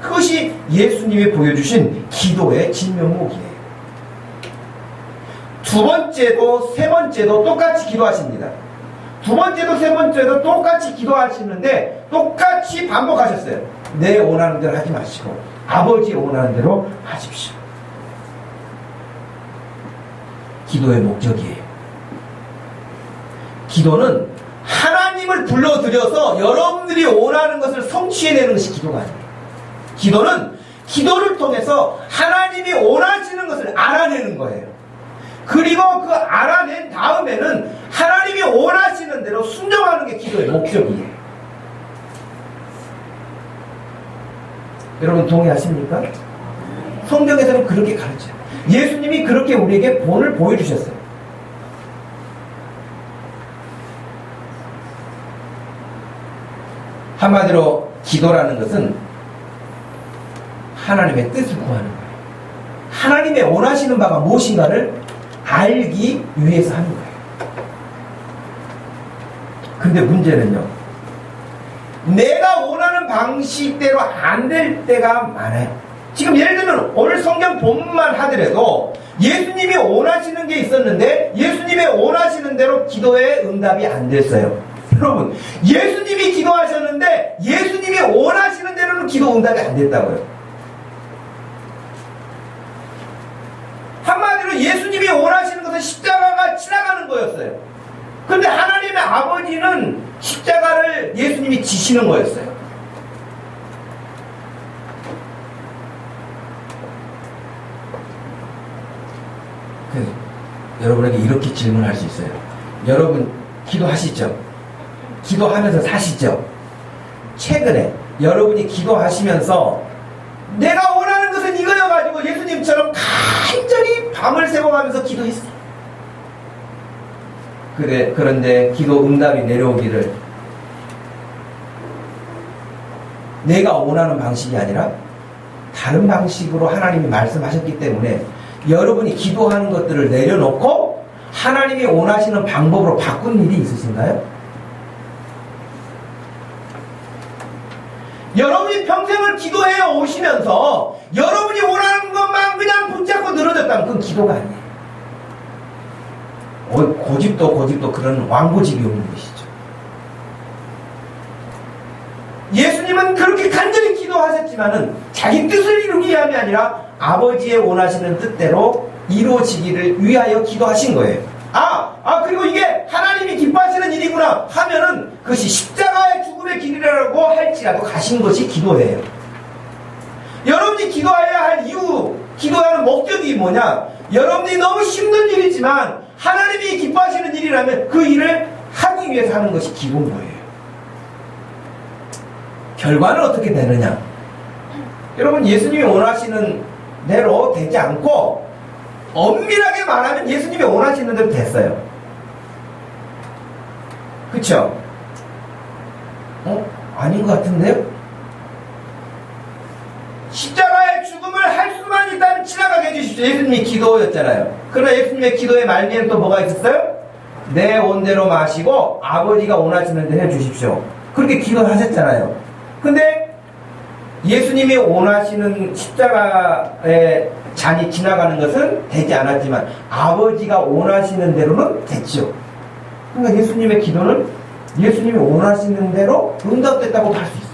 그것이 예수님이 보여주신 기도의 진면목이에요. 두 번째도 세 번째도 똑같이 기도하십니다. 두 번째도 세 번째도 똑같이 기도하시는데 똑같이 반복하셨어요. 내 원하는 대로 하지 마시고 아버지 원하는 대로 하십시오. 기도의 목적이에요. 기도는 하나님을 불러들여서 여러분들이 원하는 것을 성취해내는 것이 기도가 아니에요. 기도는 기도를 통해서 하나님이 원하시는 것을 알아내는 거예요. 그리고 그 알아낸 다음에는 하나님이 원하시는 대로 순종하는 게 기도의 목적이에요. 여러분 동의하십니까? 성경에서는 그렇게 가르쳐요. 예수님이 그렇게 우리에게 본을 보여주셨어요. 한마디로 기도라는 것은 하나님의 뜻을 구하는 거예요. 하나님의 원하시는 바가 무엇인가를 알기 위해서 하는 거예요. 근데 문제는요, 내가 원하는 방식대로 안 될 때가 많아요. 지금 예를 들면 오늘 성경 본문만 하더라도 예수님이 원하시는 게 있었는데 예수님의 원하시는 대로 기도의 응답이 안 됐어요. 여러분, 예수님이 기도하셨는데 예수님이 원하시는 대로는 기도 응답이 안 됐다고요. 한마디로 예수님이 원하시는 것은 십자가가 지나가는 거였어요. 근데 하나님의 아버지는 십자가를 예수님이 지시는 거였어요. 그래서 여러분에게 이렇게 질문할 수 있어요. 여러분 기도하시죠? 기도하면서 사시죠? 최근에 여러분이 기도하시면서 내가 원하는 것은 이거여가지고 예수님처럼 간절히 밤을 새워가면서 기도했어요. 그런데 기도 응답이 내려오기를 내가 원하는 방식이 아니라 다른 방식으로 하나님이 말씀하셨기 때문에 여러분이 기도하는 것들을 내려놓고 하나님이 원하시는 방법으로 바꾼 일이 있으신가요? 여러분이 평생을 기도해 오시면서 여러분이 원하는 것만 그냥 붙잡고 늘어졌다면 그건 기도가 아니에요. 고집도 그런 왕고집이 없는 것이죠. 예수님은 그렇게 간절히 기도하셨지만은 자기 뜻을 이루기 위함이 아니라 아버지의 원하시는 뜻대로 이루어지기를 위하여 기도하신 거예요. 그리고 이게 하나님이 기뻐하시는 일이구나 하면은 그것이 십자가의 죽음의 길이라고 할지라도 가신 것이 기도예요. 여러분이 기도해야 할 이유, 기도하는 목적이 뭐냐? 여러분이 너무 힘든 일이지만 하나님이 기뻐하시는 일이라면 그 일을 하기 위해서 하는 것이 기도인 거예요. 결과는 어떻게 되느냐? 여러분 예수님이 원하시는 대로 되지 않고 엄밀하게 말하면 예수님이 원하시는 대로 됐어요. 그쵸? 아닌 것 같은데요? 십자가의 죽음을 할 수만 있다면 지나가게 해주십시오. 예수님이 기도였잖아요. 그러나 예수님의 기도의 말미에는 또 뭐가 있었어요? 내 온대로 마시고 아버지가 원하시는 대로 해주십시오. 그렇게 기도하셨잖아요. 근데 예수님이 원하시는 십자가의 잔이 지나가는 것은 되지 않았지만 아버지가 원하시는 대로는 됐죠. 그러니까 예수님의 기도는 예수님이 원하시는 대로 응답됐다고 할 수 있어요.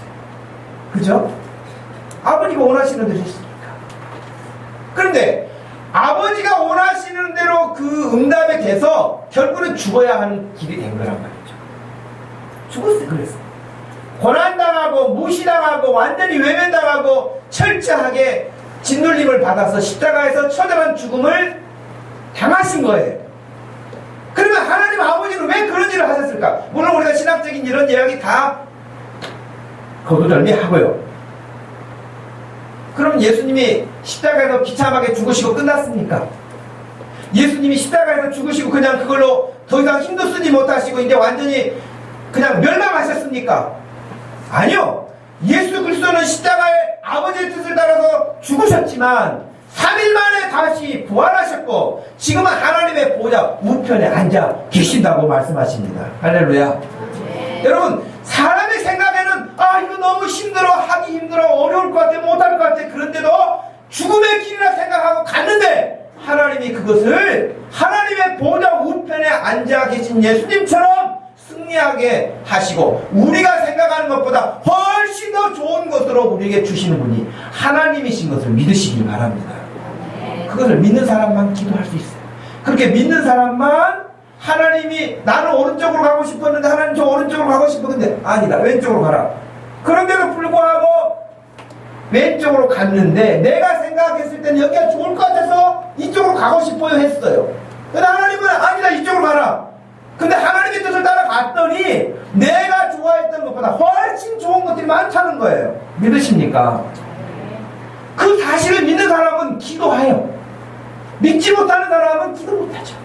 그죠? 아버지가 원하시는 대로 했으니까. 그런데 아버지가 원하시는 대로 그 응답에 돼서 결국은 죽어야 하는 길이 된 거란 말이죠. 죽었어요. 그랬어요. 고난당하고 무시당하고 완전히 외면당하고 철저하게 짓눌림을 받아서 십자가에서 처절한 죽음을 당하신 거예요. 그러면 하나님 아버지는 왜 그런 일을 하셨을까? 물론 우리가 신학적인 이런 이야기 다 거두절미하고요. 그럼 예수님이 십자가에서 비참하게 죽으시고 끝났습니까? 예수님이 십자가에서 죽으시고 그냥 그걸로 더 이상 힘도 쓰지 못하시고 이제 완전히 그냥 멸망하셨습니까? 아니요. 예수 그리스도는 십자가에 아버지의 뜻을 따라서 죽으셨지만 3일 만에 다시 부활하셨고 지금은 하나님의 보좌 우편에 앉아 계신다고 말씀하십니다. 할렐루야. 여러분 사람의 생각에는 이거 너무 힘들어, 하기 힘들어, 어려울 것 같아, 못할 것 같아. 그런데도 죽음의 길이라 생각하고 갔는데 하나님이 그것을 하나님의 보좌 우편에 앉아 계신 예수님처럼 승리하게 하시고 우리가 생각하는 것보다 훨씬 더 좋은 것으로 우리에게 주시는 분이 하나님이신 것을 믿으시길 바랍니다. 그것을 믿는 사람만 기도할 수 있어요. 그렇게 믿는 사람만 하나님이 나는 오른쪽으로 가고 싶었는데 하나님 저 오른쪽으로 가고 싶었는데 아니다 왼쪽으로 가라. 그런데도 불구하고 왼쪽으로 갔는데 내가 생각했을 때는 여기가 좋을 것 같아서 이쪽으로 가고 싶어요 했어요. 근데 하나님은 아니다 이쪽으로 가라. 근데 하나님의 뜻을 따라갔더니 내가 좋아했던 것보다 훨씬 좋은 것들이 많다는 거예요. 믿으십니까? 그 사실을 믿는 사람은 기도해요. 믿지 못하는 사람은 기도 못하죠.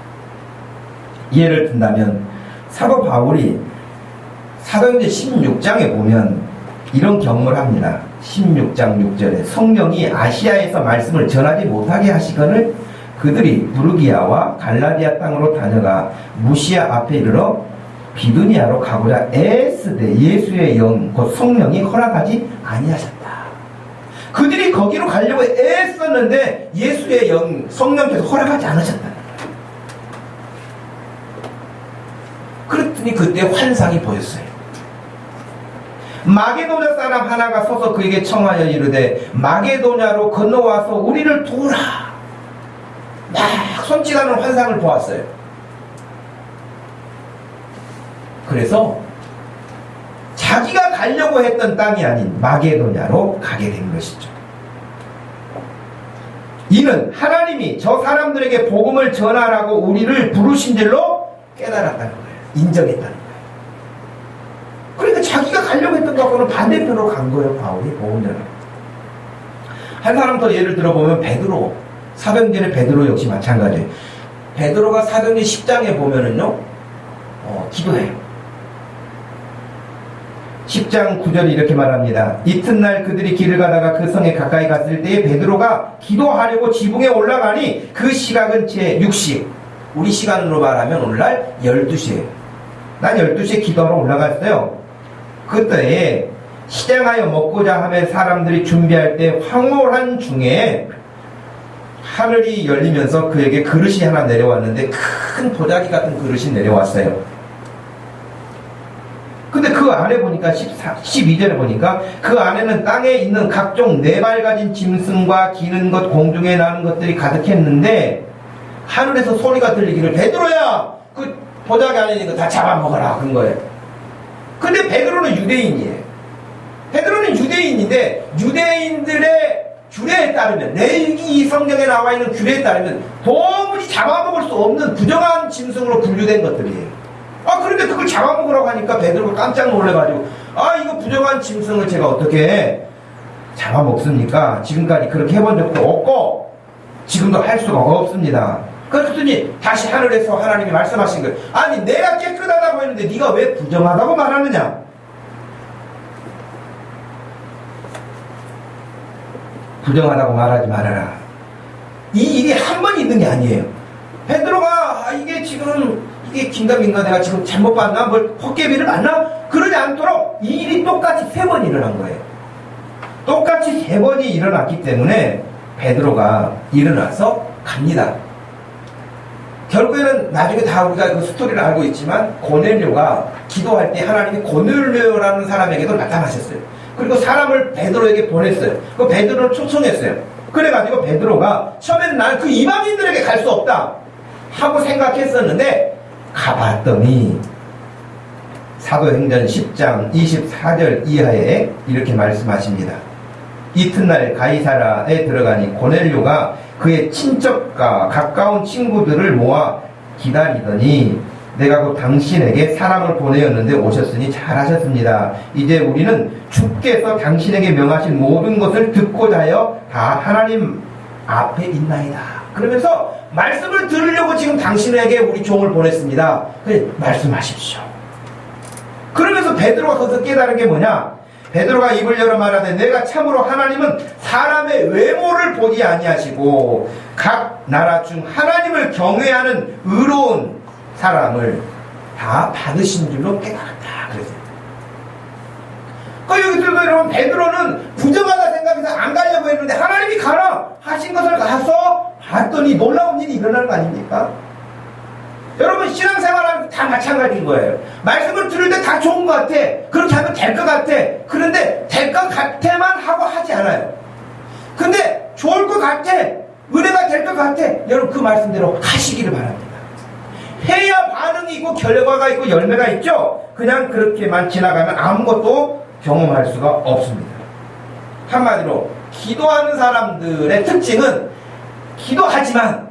예를 든다면 사도 바울이 사도행전 16장에 보면 이런 경험을 합니다. 16장 6절에 성령이 아시아에서 말씀을 전하지 못하게 하시거늘 그들이 부르기아와 갈라디아 땅으로 다녀가 무시아 앞에 이르러 비두니아로 가고자 애쓰되 예수의 영 곧 성령이 허락하지 아니하셨다. 그들이 거기로 가려고 애썼는데 예수의 영 성령께서 허락하지 않으셨다. 그랬더니 그때 환상이 보였어요. 마게도냐 사람 하나가 서서 그에게 청하여 이르되 마게도냐로 건너와서 우리를 도우라. 막 손짓하는 환상을 보았어요. 그래서 자기가 가려고 했던 땅이 아닌 마게도냐로 가게 된 것이죠. 이는 하나님이 저 사람들에게 복음을 전하라고 우리를 부르신 줄로 깨달았다는 거예요. 인정했다는 거예요. 그러니까 자기가 가려고 했던 것과는 반대편으로 간 거예요. 바울이 복음 전하러. 한 사람 더 예를 들어보면 베드로, 사도행전의 베드로 역시 마찬가지예요. 베드로가 사도행전 10장에 보면은요, 기도해요. 10장 9절에 이렇게 말합니다. 이튿날 그들이 길을 가다가 그 성에 가까이 갔을 때에 베드로가 기도하려고 지붕에 올라가니 그 시각은 제 6시. 우리 시간으로 말하면 오늘날 12시에요. 난 12시에 기도하러 올라갔어요. 그때에 시장하여 먹고자 하며 사람들이 준비할 때 황홀한 중에 하늘이 열리면서 그에게 그릇이 하나 내려왔는데 큰 도자기 같은 그릇이 내려왔어요. 근데 그 안에 보니까 12절에 보니까 그 안에는 땅에 있는 각종 네 발 가진 짐승과 기는 것, 공중에 나는 것들이 가득했는데 하늘에서 소리가 들리기를 베드로야! 그 도자기 안에 있는 거 다 잡아먹어라. 그런 거예요. 근데 베드로는 유대인이에요. 베드로는 유대인인데 유대인들의 규례에 따르면 레위기 성경에 나와 있는 규례에 따르면 도무지 잡아먹을 수 없는 부정한 짐승으로 분류된 것들이에요. 그런데 그걸 잡아먹으라고 하니까 베드로가 깜짝 놀래가지고 이거 부정한 짐승을 제가 어떻게 잡아먹습니까? 지금까지 그렇게 해본 적도 없고 지금도 할 수가 없습니다. 그랬더니 다시 하늘에서 하나님이 말씀하신 거예요. 아니 내가 깨끗하다고 했는데 네가 왜 부정하다고 말하느냐? 부정하다고 말하지 말아라. 이 일이 한 번 있는 게 아니에요. 베드로가 이게 지금 이게 긴가민가 내가 지금 잘못 봤나? 뭘 헛개비를 봤나? 그러지 않도록 이 일이 똑같이 3번 일어난 거예요. 똑같이 3번이 일어났기 때문에 베드로가 일어나서 갑니다. 결국에는 나중에 다 우리가 그 스토리를 알고 있지만 고넬료가 기도할 때 하나님이 고넬료라는 사람에게도 나타나셨어요. 그리고 사람을 베드로에게 보냈어요. 그 베드로를 초청했어요. 그래가지고 베드로가 처음에는 나는 그 이방인들에게 갈 수 없다 하고 생각했었는데 가봤더니 사도행전 10장 24절 이하에 이렇게 말씀하십니다. 이튿날 가이사라에 들어가니 고넬료가 그의 친척과 가까운 친구들을 모아 기다리더니 내가 곧 당신에게 사람을 보내었는데 오셨으니 잘하셨습니다. 이제 우리는 주께서 당신에게 명하신 모든 것을 듣고자 하여 다 하나님 앞에 있나이다. 그러면서 말씀을 들으려고 지금 당신에게 우리 종을 보냈습니다. 그래, 말씀하십시오. 그러면서 베드로가 거기서 깨달은 게 뭐냐? 베드로가 입을 열어 말하되 내가 참으로 하나님은 사람의 외모를 보지 아니하시고 각 나라 중 하나님을 경외하는 의로운 사람을 다 받으신 줄로 깨달았다. 그랬어요. 여기서도 여러분 베드로는 부정하다 생각해서 안 가려고 했는데 하나님이 가라 하신 것을 가서 봤더니 놀라운 일이 일어나는 거 아닙니까? 여러분 신앙생활하면 다 마찬가지인 거예요. 말씀을 들을 때 다 좋은 것 같아. 그렇게 하면 될 것 같아. 그런데 될 것 같아만 하고 하지 않아요. 근데 좋을 것 같아. 은혜가 될 것 같아. 여러분 그 말씀대로 하시기를 바랍니다. 해야 반응이 있고 결과가 있고 열매가 있죠. 그냥 그렇게만 지나가면 아무것도 경험할 수가 없습니다. 한마디로 기도하는 사람들의 특징은 기도하지만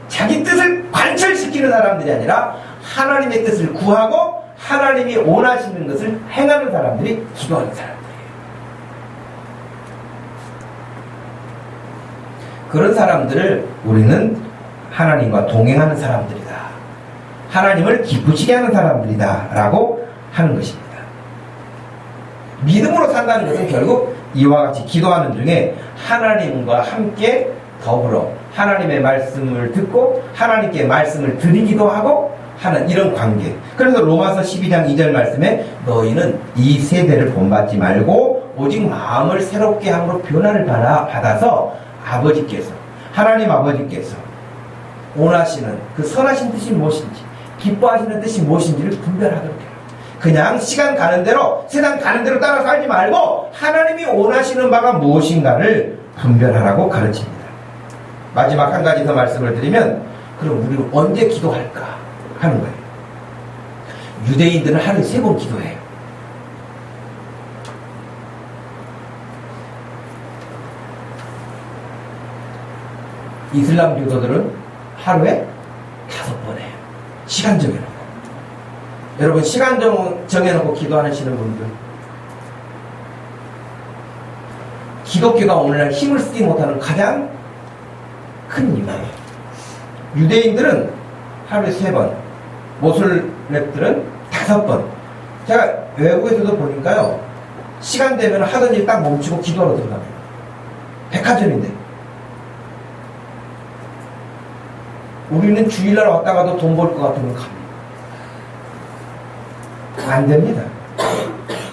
자기 뜻을 관철시키는 사람들이 아니라 하나님의 뜻을 구하고 하나님이 원하시는 것을 행하는 사람들이 기도하는 사람들이에요. 그런 사람들을 우리는 하나님과 동행하는 사람들이다. 하나님을 기쁘시게 하는 사람들이다 라고 하는 것입니다. 믿음으로 산다는 것은 결국 이와 같이 기도하는 중에 하나님과 함께 더불어 하나님의 말씀을 듣고 하나님께 말씀을 드리기도 하고 하는 이런 관계. 그래서 로마서 12장 2절 말씀에 너희는 이 세대를 본받지 말고 오직 마음을 새롭게 함으로 변화를 받아서 아버지께서 하나님 아버지께서 원하시는 그 선하신 뜻이 무엇인지 기뻐하시는 뜻이 무엇인지를 분별하도록 해요. 그냥 시간 가는 대로 세상 가는 대로 따라 살지 말고 하나님이 원하시는 바가 무엇인가를 분별하라고 가르칩니다. 마지막 한 가지 더 말씀을 드리면, 그럼 우리는 언제 기도할까 하는 거예요. 유대인들은 하루에 3번 기도해요. 이슬람 교도들은 하루에 5번 해요. 시간 정해놓고. 여러분, 시간 정해놓고 기도하시는 분들, 기독교가 오늘날 힘을 쓰지 못하는 가장 큰 이유예요. 유대인들은 하루에 3번, 모슬렘들은 5번. 제가 외국에서도 보니까요, 시간 되면 하던 일 딱 멈추고 기도하러 들어가요. 백화점인데. 우리는 주일날 왔다가도 돈 벌 것 같으면 갑니다. 안 됩니다.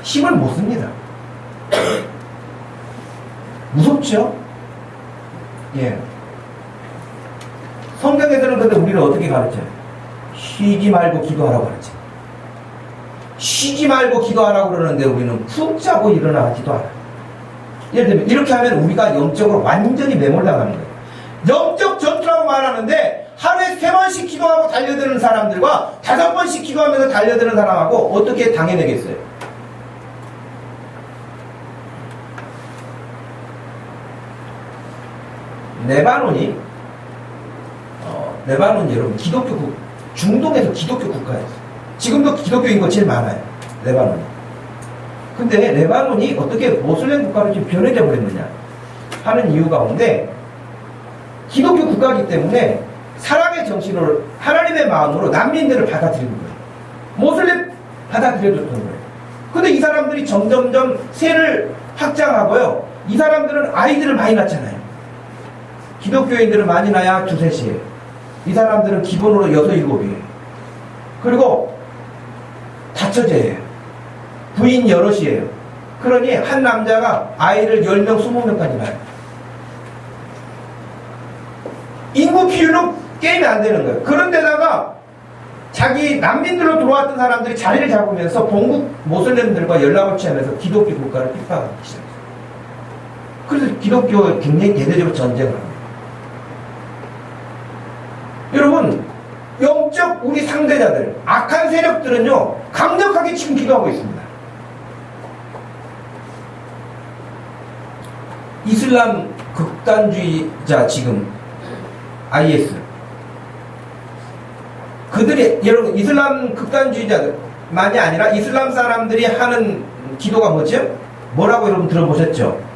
힘을 못 씁니다. 무섭죠? 예. 성경에서는 근데 우리를 어떻게 가르쳐요? 쉬지 말고 기도하라고 가르쳐요. 쉬지 말고 기도하라고 그러는데 우리는 푹 자고 일어나지도 않아요. 예를 들면 이렇게 하면 우리가 영적으로 완전히 매몰당하는 거예요. 영적 전투라고 말하는데 하루에 3번씩 기도하고 달려드는 사람들과 5번씩 기도하면서 달려드는 사람하고 어떻게 당해내겠어요? 레바논이 여러분 기독교 중동에서 기독교 국가였어요. 지금도 기독교인 거 제일 많아요. 레바논이. 근데 레바논이 어떻게 모슬렘 국가로 지금 변해져 버렸느냐 하는 이유 가운데, 기독교 국가이기 때문에 사랑의 정신으로, 하나님의 마음으로 난민들을 받아들이는 거예요. 모슬렘 받아들여줬던 거예요. 근데 이 사람들이 점점점 세를 확장하고요. 이 사람들은 아이들을 많이 낳잖아요. 기독교인들은 많이 낳아야 2, 3이에요. 이 사람들은 기본으로 6, 7이에요. 그리고 다처제예요. 부인 여럿이에요. 그러니 한 남자가 아이를 10명, 20명까지 낳아요. 인구 비율은 게임이 안 되는 거예요. 그런데다가 자기 난민들로 들어왔던 사람들이 자리를 잡으면서 본국 모슬렘들과 연락을 취하면서 기독교 국가를 핍박하기 시작했어요. 그래서 기독교가 굉장히 대대적으로 전쟁을 합니다. 여러분, 영적 우리 상대자들, 악한 세력들은요, 강력하게 지금 기도하고 있습니다. 이슬람 극단주의자 지금 IS, 그들이, 여러분, 이슬람 극단주의자들만이 아니라 이슬람 사람들이 하는 기도가 뭐죠? 뭐라고 여러분 들어보셨죠?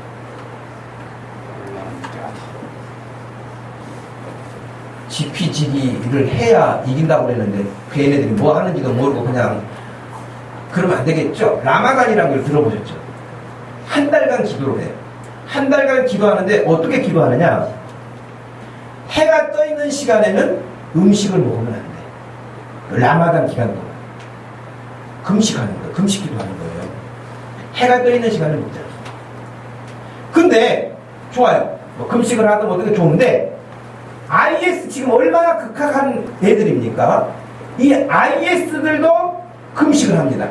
지피지기를 해야 이긴다고 그랬는데 그 얘네들이 뭐 하는지도 모르고 그냥 그러면 안 되겠죠? 라마단이라는 걸 들어보셨죠? 한 달간 기도를 해요. 한 달간 기도하는데 어떻게 기도하느냐? 해가 떠 있는 시간에는 음식을 먹으면 안 돼. 라마단 기간 동안 금식하는 거예요. 금식 기도하는 거예요. 해가 떠 있는 시간을 먹지 않습니다. 근데 좋아요. 뭐 금식을 하든 어떻게 좋은데, IS 지금 얼마나 극악한 애들입니까? 이 IS들도 금식을 합니다.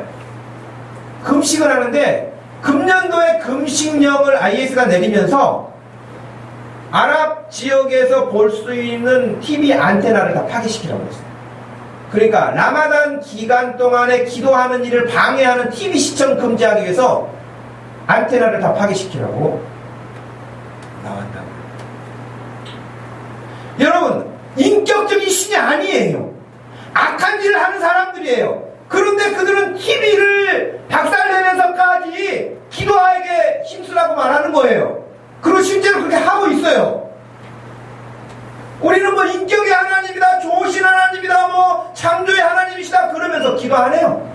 금식을 하는데 금년도에 금식령을 IS가 내리면서 아랍 지역에서 볼 수 있는 TV 안테나를 다 파괴시키라고 했어요. 그러니까 라마단 기간 동안에 기도하는 일을 방해하는 TV 시청 금지하기 위해서 안테나를 다 파괴시키라고 나왔다고. 여러분, 인격적인 신이 아니에요. 악한 일을 하는 사람들이에요. 그런데 그들은 TV를 박살내면서까지 기도하에게 힘쓰라고 말하는 거예요. 그리고 실제로 그렇게 하고 있어요. 우리는 뭐 인격의 하나님이다, 좋으신 하나님이다, 뭐 창조의 하나님이시다 그러면서 기도 안 해요.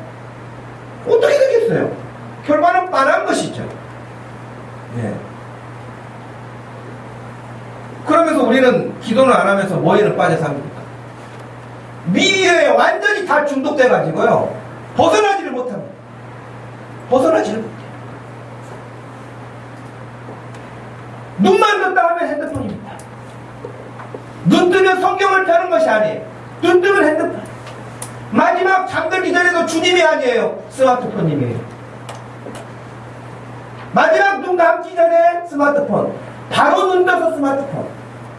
어떻게 되겠어요? 결과는 뻔한 것이죠. 예. 그러면서 우리는 기도는 안 하면서 뭐에는 빠져 삽니까? 미디어에 완전히 다 중독돼가지고요, 벗어나지를 못합니다. 벗어나지를 못해요. 눈만 떴다 하면 핸드폰입니다. 눈 뜨면 성경을 펴는 것이 아니에요. 눈 뜨면 핸드폰. 마지막 잠들기 전에도 주님이 아니에요. 스마트폰님이에요. 마지막 눈 감기 전에 스마트폰. 바로 눈 떠서 스마트폰.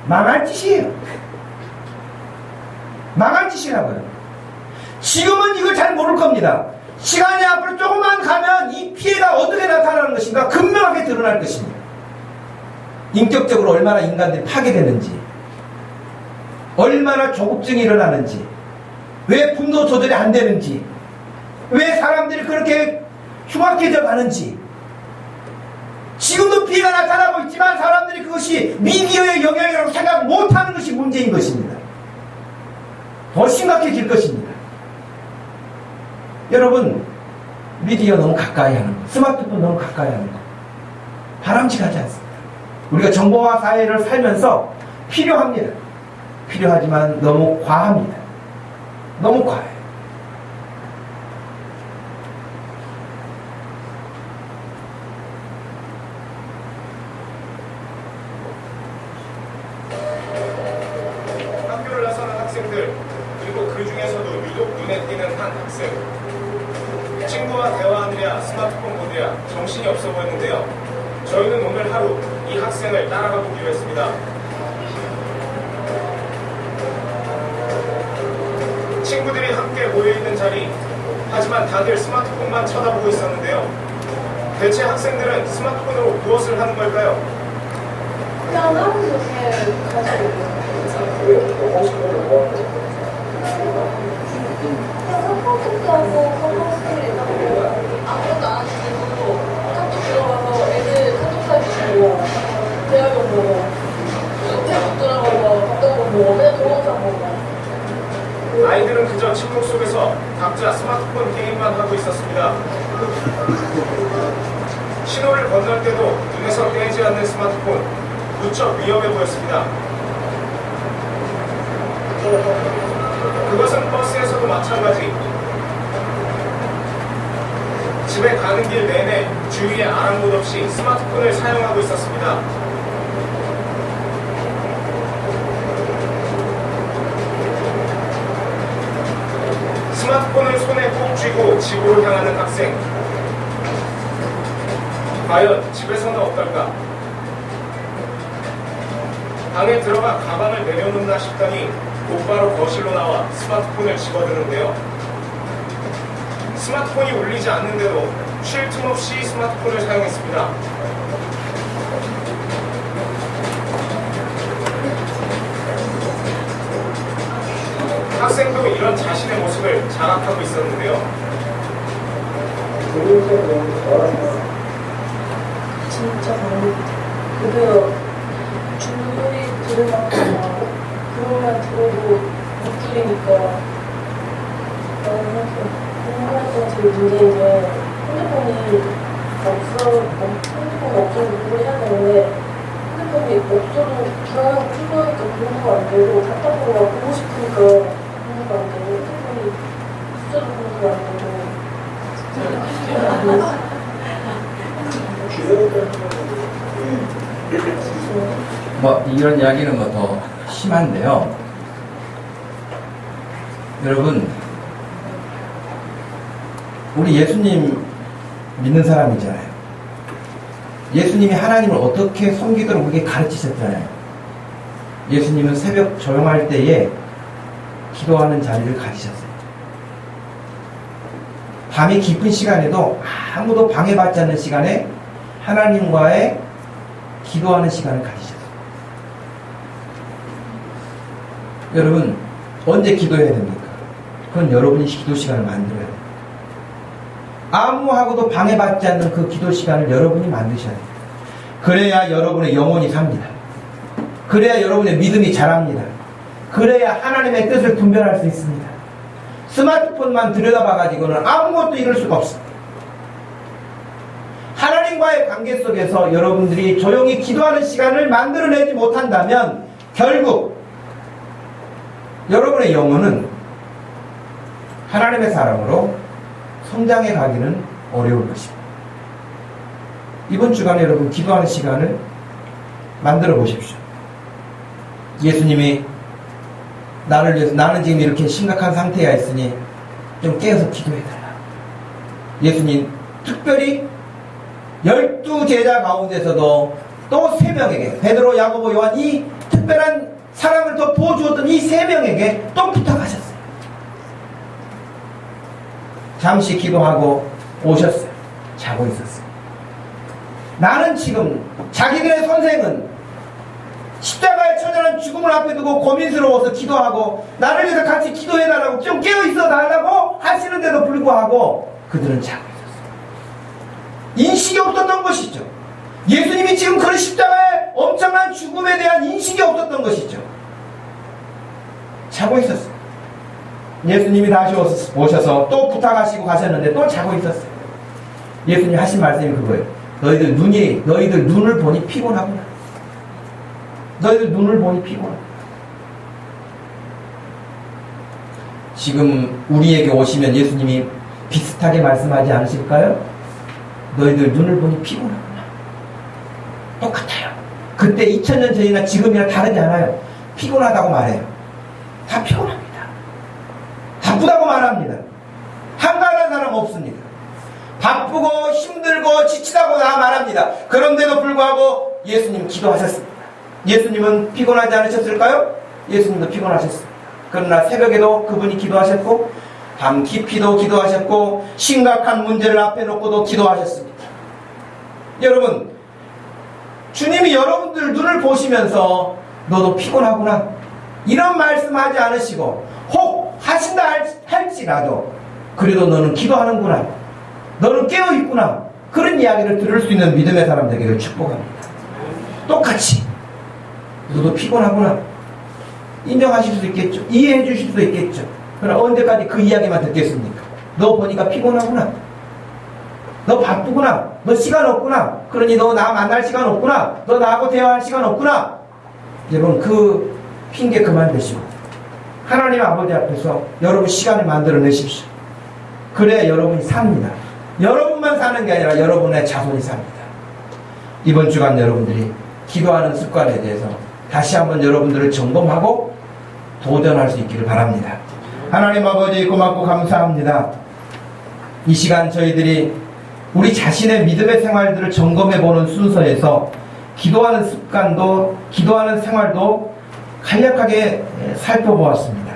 망할 짓이에요. 망할 짓이라고요. 지금은 이걸 잘 모를 겁니다. 시간이 앞으로 조금만 가면 이 피해가 어떻게 나타나는 것인가 분명하게 드러날 것입니다. 인격적으로 얼마나 인간들이 파괴되는지, 얼마나 조급증이 일어나는지, 왜 분노 조절이 안 되는지, 왜 사람들이 그렇게 흉악해져 가는지. 지금도 피해가 나타나고 있지만 사람들이 그것이 미디어의 영향이라고 생각 못하는 것이 문제인 것입니다. 더 심각해질 것입니다. 여러분, 미디어 너무 가까이 하는 것, 스마트폰 너무 가까이 하는 것 바람직하지 않습니다. 우리가 정보화 사회를 살면서 필요합니다. 필요하지만 너무 과합니다. 너무 과해요. 학교를 나서는 학생들, 그리고 그 중에서도 유독 눈에 띄는 한 학생. 친구와 대화하느랴 스마트폰 보느랴 정신이 없어 보였는데요. 저희는 오늘 하루 이 학생을 따라가 보기로 했습니다. 친구들이 함께 모여있는 자리, 하지만 다들 스마트폰만 쳐다보고 있었는데요. 대체 학생들은 스마트폰으로 무엇을 하는 걸까요? 그냥 하루 종일 가지고 그냥 컴퓨터도 하고 컴퓨터도 하고 아무것도 안 하는데도 카톡 들어가서 애들 카톡 사진 보고 대화경 보고 페이북 들어가서 답변 보고 맨날 동영상 보고. 아이들은 그저 침묵 속에서 각자 스마트폰 게임만 하고 있었습니다. 신호를 건널 때도 눈에서 떼지 않는 스마트폰, 무척 위험해 보였습니다. 그것은 버스에서도 마찬가지. 집에 가는 길 내내 주위에 아랑곳 없이 스마트폰을 사용하고 있었습니다. 스마트폰을 손에 꼭 쥐고 집으로 향하는 학생. 과연 집에서는 어떨까? 방에 들어가 가방을 내려놓나 싶더니 곧바로 거실로 나와 스마트폰을 집어드는데요. 스마트폰이 울리지 않는데도 쉴 틈 없이 스마트폰을 사용했습니다. 학생도 이런 자신의 모습을 자각하고 있었는데요. 진짜 많이 그래요. 줄소리 들으면서 그러면 들어도 못 들으니까 나는 공부할 때가 제일 문제인 게 핸드폰이 없어도 공부를 해야 되는데 핸드폰이 없어도 그냥 필요하니까 공부가 안 되고 답답하고 보고 싶으니까 공부가 안 되고 핸드폰이 있어도 공부가 안 되고 이런 이야기는 더 심한데요. 여러분, 우리 예수님 믿는 사람이잖아요. 예수님이 하나님을 어떻게 섬기도록 그렇게 가르치셨잖아요. 예수님은 새벽 조용할 때에 기도하는 자리를 가지셨어요. 밤이 깊은 시간에도 아무도 방해받지 않는 시간에 하나님과의 기도하는 시간을 가지셨어요. 여러분, 언제 기도해야 됩니까? 그건 여러분이 기도 시간을 만들어야 돼요. 아무하고도 방해받지 않는 그 기도 시간을 여러분이 만드셔야 돼요. 그래야 여러분의 영혼이 삽니다. 그래야 여러분의 믿음이 자랍니다. 그래야 하나님의 뜻을 분별할 수 있습니다. 스마트폰만 들여다봐가지고는 아무것도 이룰 수가 없습니다. 하나님과의 관계 속에서 여러분들이 조용히 기도하는 시간을 만들어내지 못한다면 결국 여러분의 영혼은 하나님의 사람으로 성장해 가기는 어려울 것입니다. 이번 주간에 여러분 기도하는 시간을 만들어 보십시오. 예수님이 나를 위해서 나는 지금 이렇게 심각한 상태에 있으니 좀 깨어서 기도해달라. 예수님 특별히 12제자 가운데서도 또 3명에게 베드로, 야고보, 요한이 특별히 특별한 사랑을 더 부어주었던 이 세 명에게 또 부탁하셨어요. 잠시 기도하고 오셨어요. 자고 있었어요. 나는 지금 자기들의 선생은 십자가의 처절한 죽음을 앞에 두고 고민스러워서 기도하고 나를 위해서 같이 기도해달라고 좀 깨어있어 달라고 하시는데도 불구하고 그들은 자고 있었어요. 인식이 없었던 것이죠. 예수님이 지금 그런 십자가의 엄청난 죽음에 대한 인식이 없었던 것이죠. 자고 있었어요. 예수님이 다시 오셔서 또 부탁하시고 가셨는데 또 자고 있었어요. 예수님 하신 말씀이 그거예요. 너희들 눈을 보니 피곤하구나. 너희들 눈을 보니 피곤하구나. 지금 우리에게 오시면 예수님이 비슷하게 말씀하지 않으실까요? 너희들 눈을 보니 피곤하구나. 똑같아요. 그때 2000년 전이나 지금이나 다르지 않아요. 피곤하다고 말해요. 다 피곤합니다. 바쁘다고 말합니다. 한가한 사람 없습니다. 바쁘고 힘들고 지치다고 다 말합니다. 그런데도 불구하고 예수님 기도하셨습니다. 예수님은 피곤하지 않으셨을까요? 예수님도 피곤하셨습니다. 그러나 새벽에도 그분이 기도하셨고 밤 깊이도 기도하셨고 심각한 문제를 앞에 놓고도 기도하셨습니다. 여러분, 주님이 여러분들 눈을 보시면서 너도 피곤하구나 이런 말씀하지 않으시고 혹 하신다 할지라도 그래도 너는 기도하는구나, 너는 깨어있구나, 그런 이야기를 들을 수 있는 믿음의 사람 되기를 축복합니다. 똑같이 너도 피곤하구나 인정하실 수 있겠죠. 이해해 주실 수 있겠죠. 그러나 언제까지 그 이야기만 듣겠습니까? 너 보니까 피곤하구나, 너 바쁘구나, 너 시간 없구나, 그러니 너 나 만날 시간 없구나, 너 나하고 대화할 시간 없구나. 여러분, 그 핑계 그만 대시고 하나님 아버지 앞에서 여러분 시간을 만들어내십시오. 그래야 여러분이 삽니다. 여러분만 사는 게 아니라 여러분의 자손이 삽니다. 이번 주간 여러분들이 기도하는 습관에 대해서 다시 한번 여러분들을 점검하고 도전할 수 있기를 바랍니다. 하나님 아버지 고맙고 감사합니다. 이 시간 저희들이 우리 자신의 믿음의 생활들을 점검해보는 순서에서 기도하는 습관도 기도하는 생활도 간략하게 살펴보았습니다.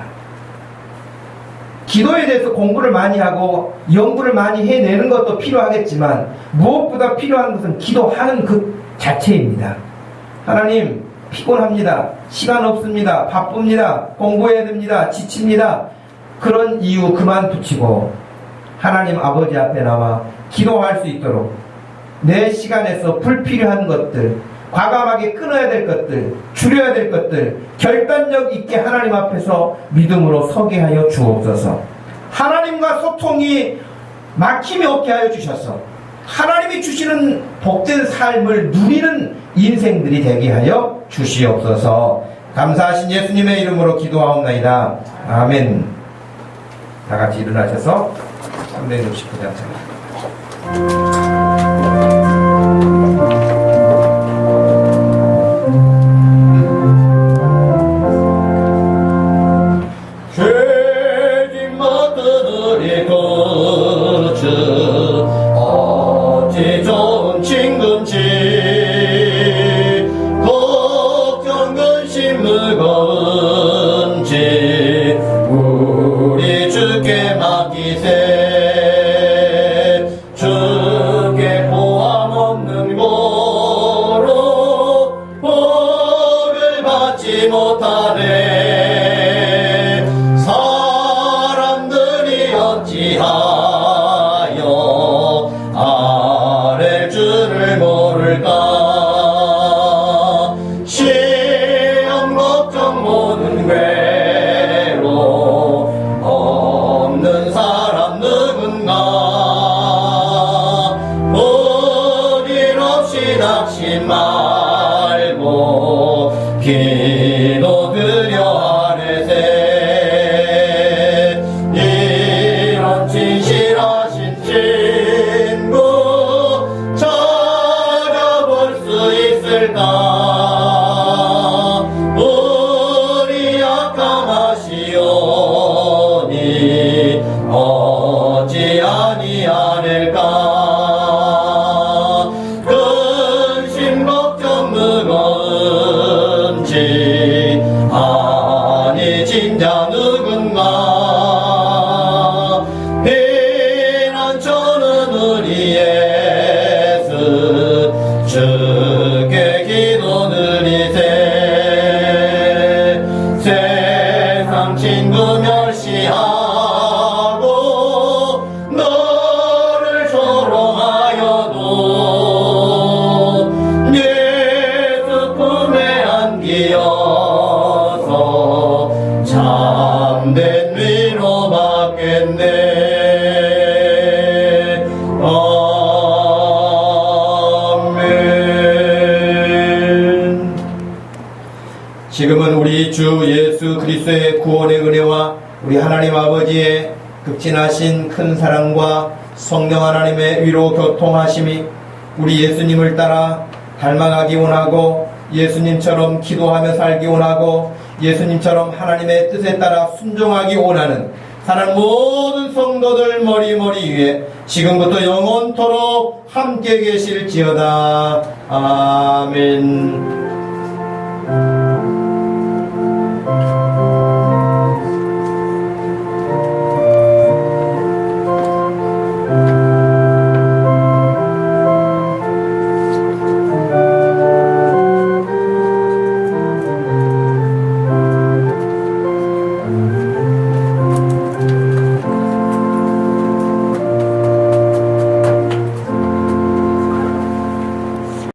기도에 대해서 공부를 많이 하고 연구를 많이 해내는 것도 필요하겠지만 무엇보다 필요한 것은 기도하는 그 자체입니다. 하나님, 피곤합니다. 시간 없습니다. 바쁩니다. 공부해야 됩니다. 지칩니다. 그런 이유 그만두시고 하나님 아버지 앞에 나와 기도할 수 있도록 내 시간에서 불필요한 것들, 과감하게 끊어야 될 것들, 줄여야 될 것들 결단력 있게 하나님 앞에서 믿음으로 서게 하여 주옵소서. 하나님과 소통이 막힘이 없게 하여 주셔서 하나님이 주시는 복된 삶을 누리는 인생들이 되게 하여 주시옵소서. 감사하신 예수님의 이름으로 기도하옵나이다. 아멘. 다 같이 일어나셔서 369장 죄진 것들이 거쳐 어찌 좋은 친구인지 걱정 근심 무거운지 우리 주께 맡기세. 주께 보함 없는 고로 복을 받지 못하네. 사람들이 어찌하여 아랠 줄을 모를까. 시험 걱정 모든 괴로 없는 사람 누군가. 어딜 없이 낙심 말고 기도드려 아뢰세. 이런 진실하신 친구 찾아볼 수 있을까. 우리 약함하시오니 어찌 아니하릴까. 근심 걱정 무거운지 아멘. 지금은 우리 주 예수 그리스도의 구원의 은혜와 우리 하나님 아버지의 극진하신 큰 사랑과 성령 하나님의 위로 교통하심이 우리 예수님을 따라 닮아가기 원하고 예수님처럼 기도하며 살기 원하고 예수님처럼 하나님의 뜻에 따라 순종하기 원하는 사랑 모든 성도들 머리 위에 지금부터 영원토록 함께 계실지어다. 아멘.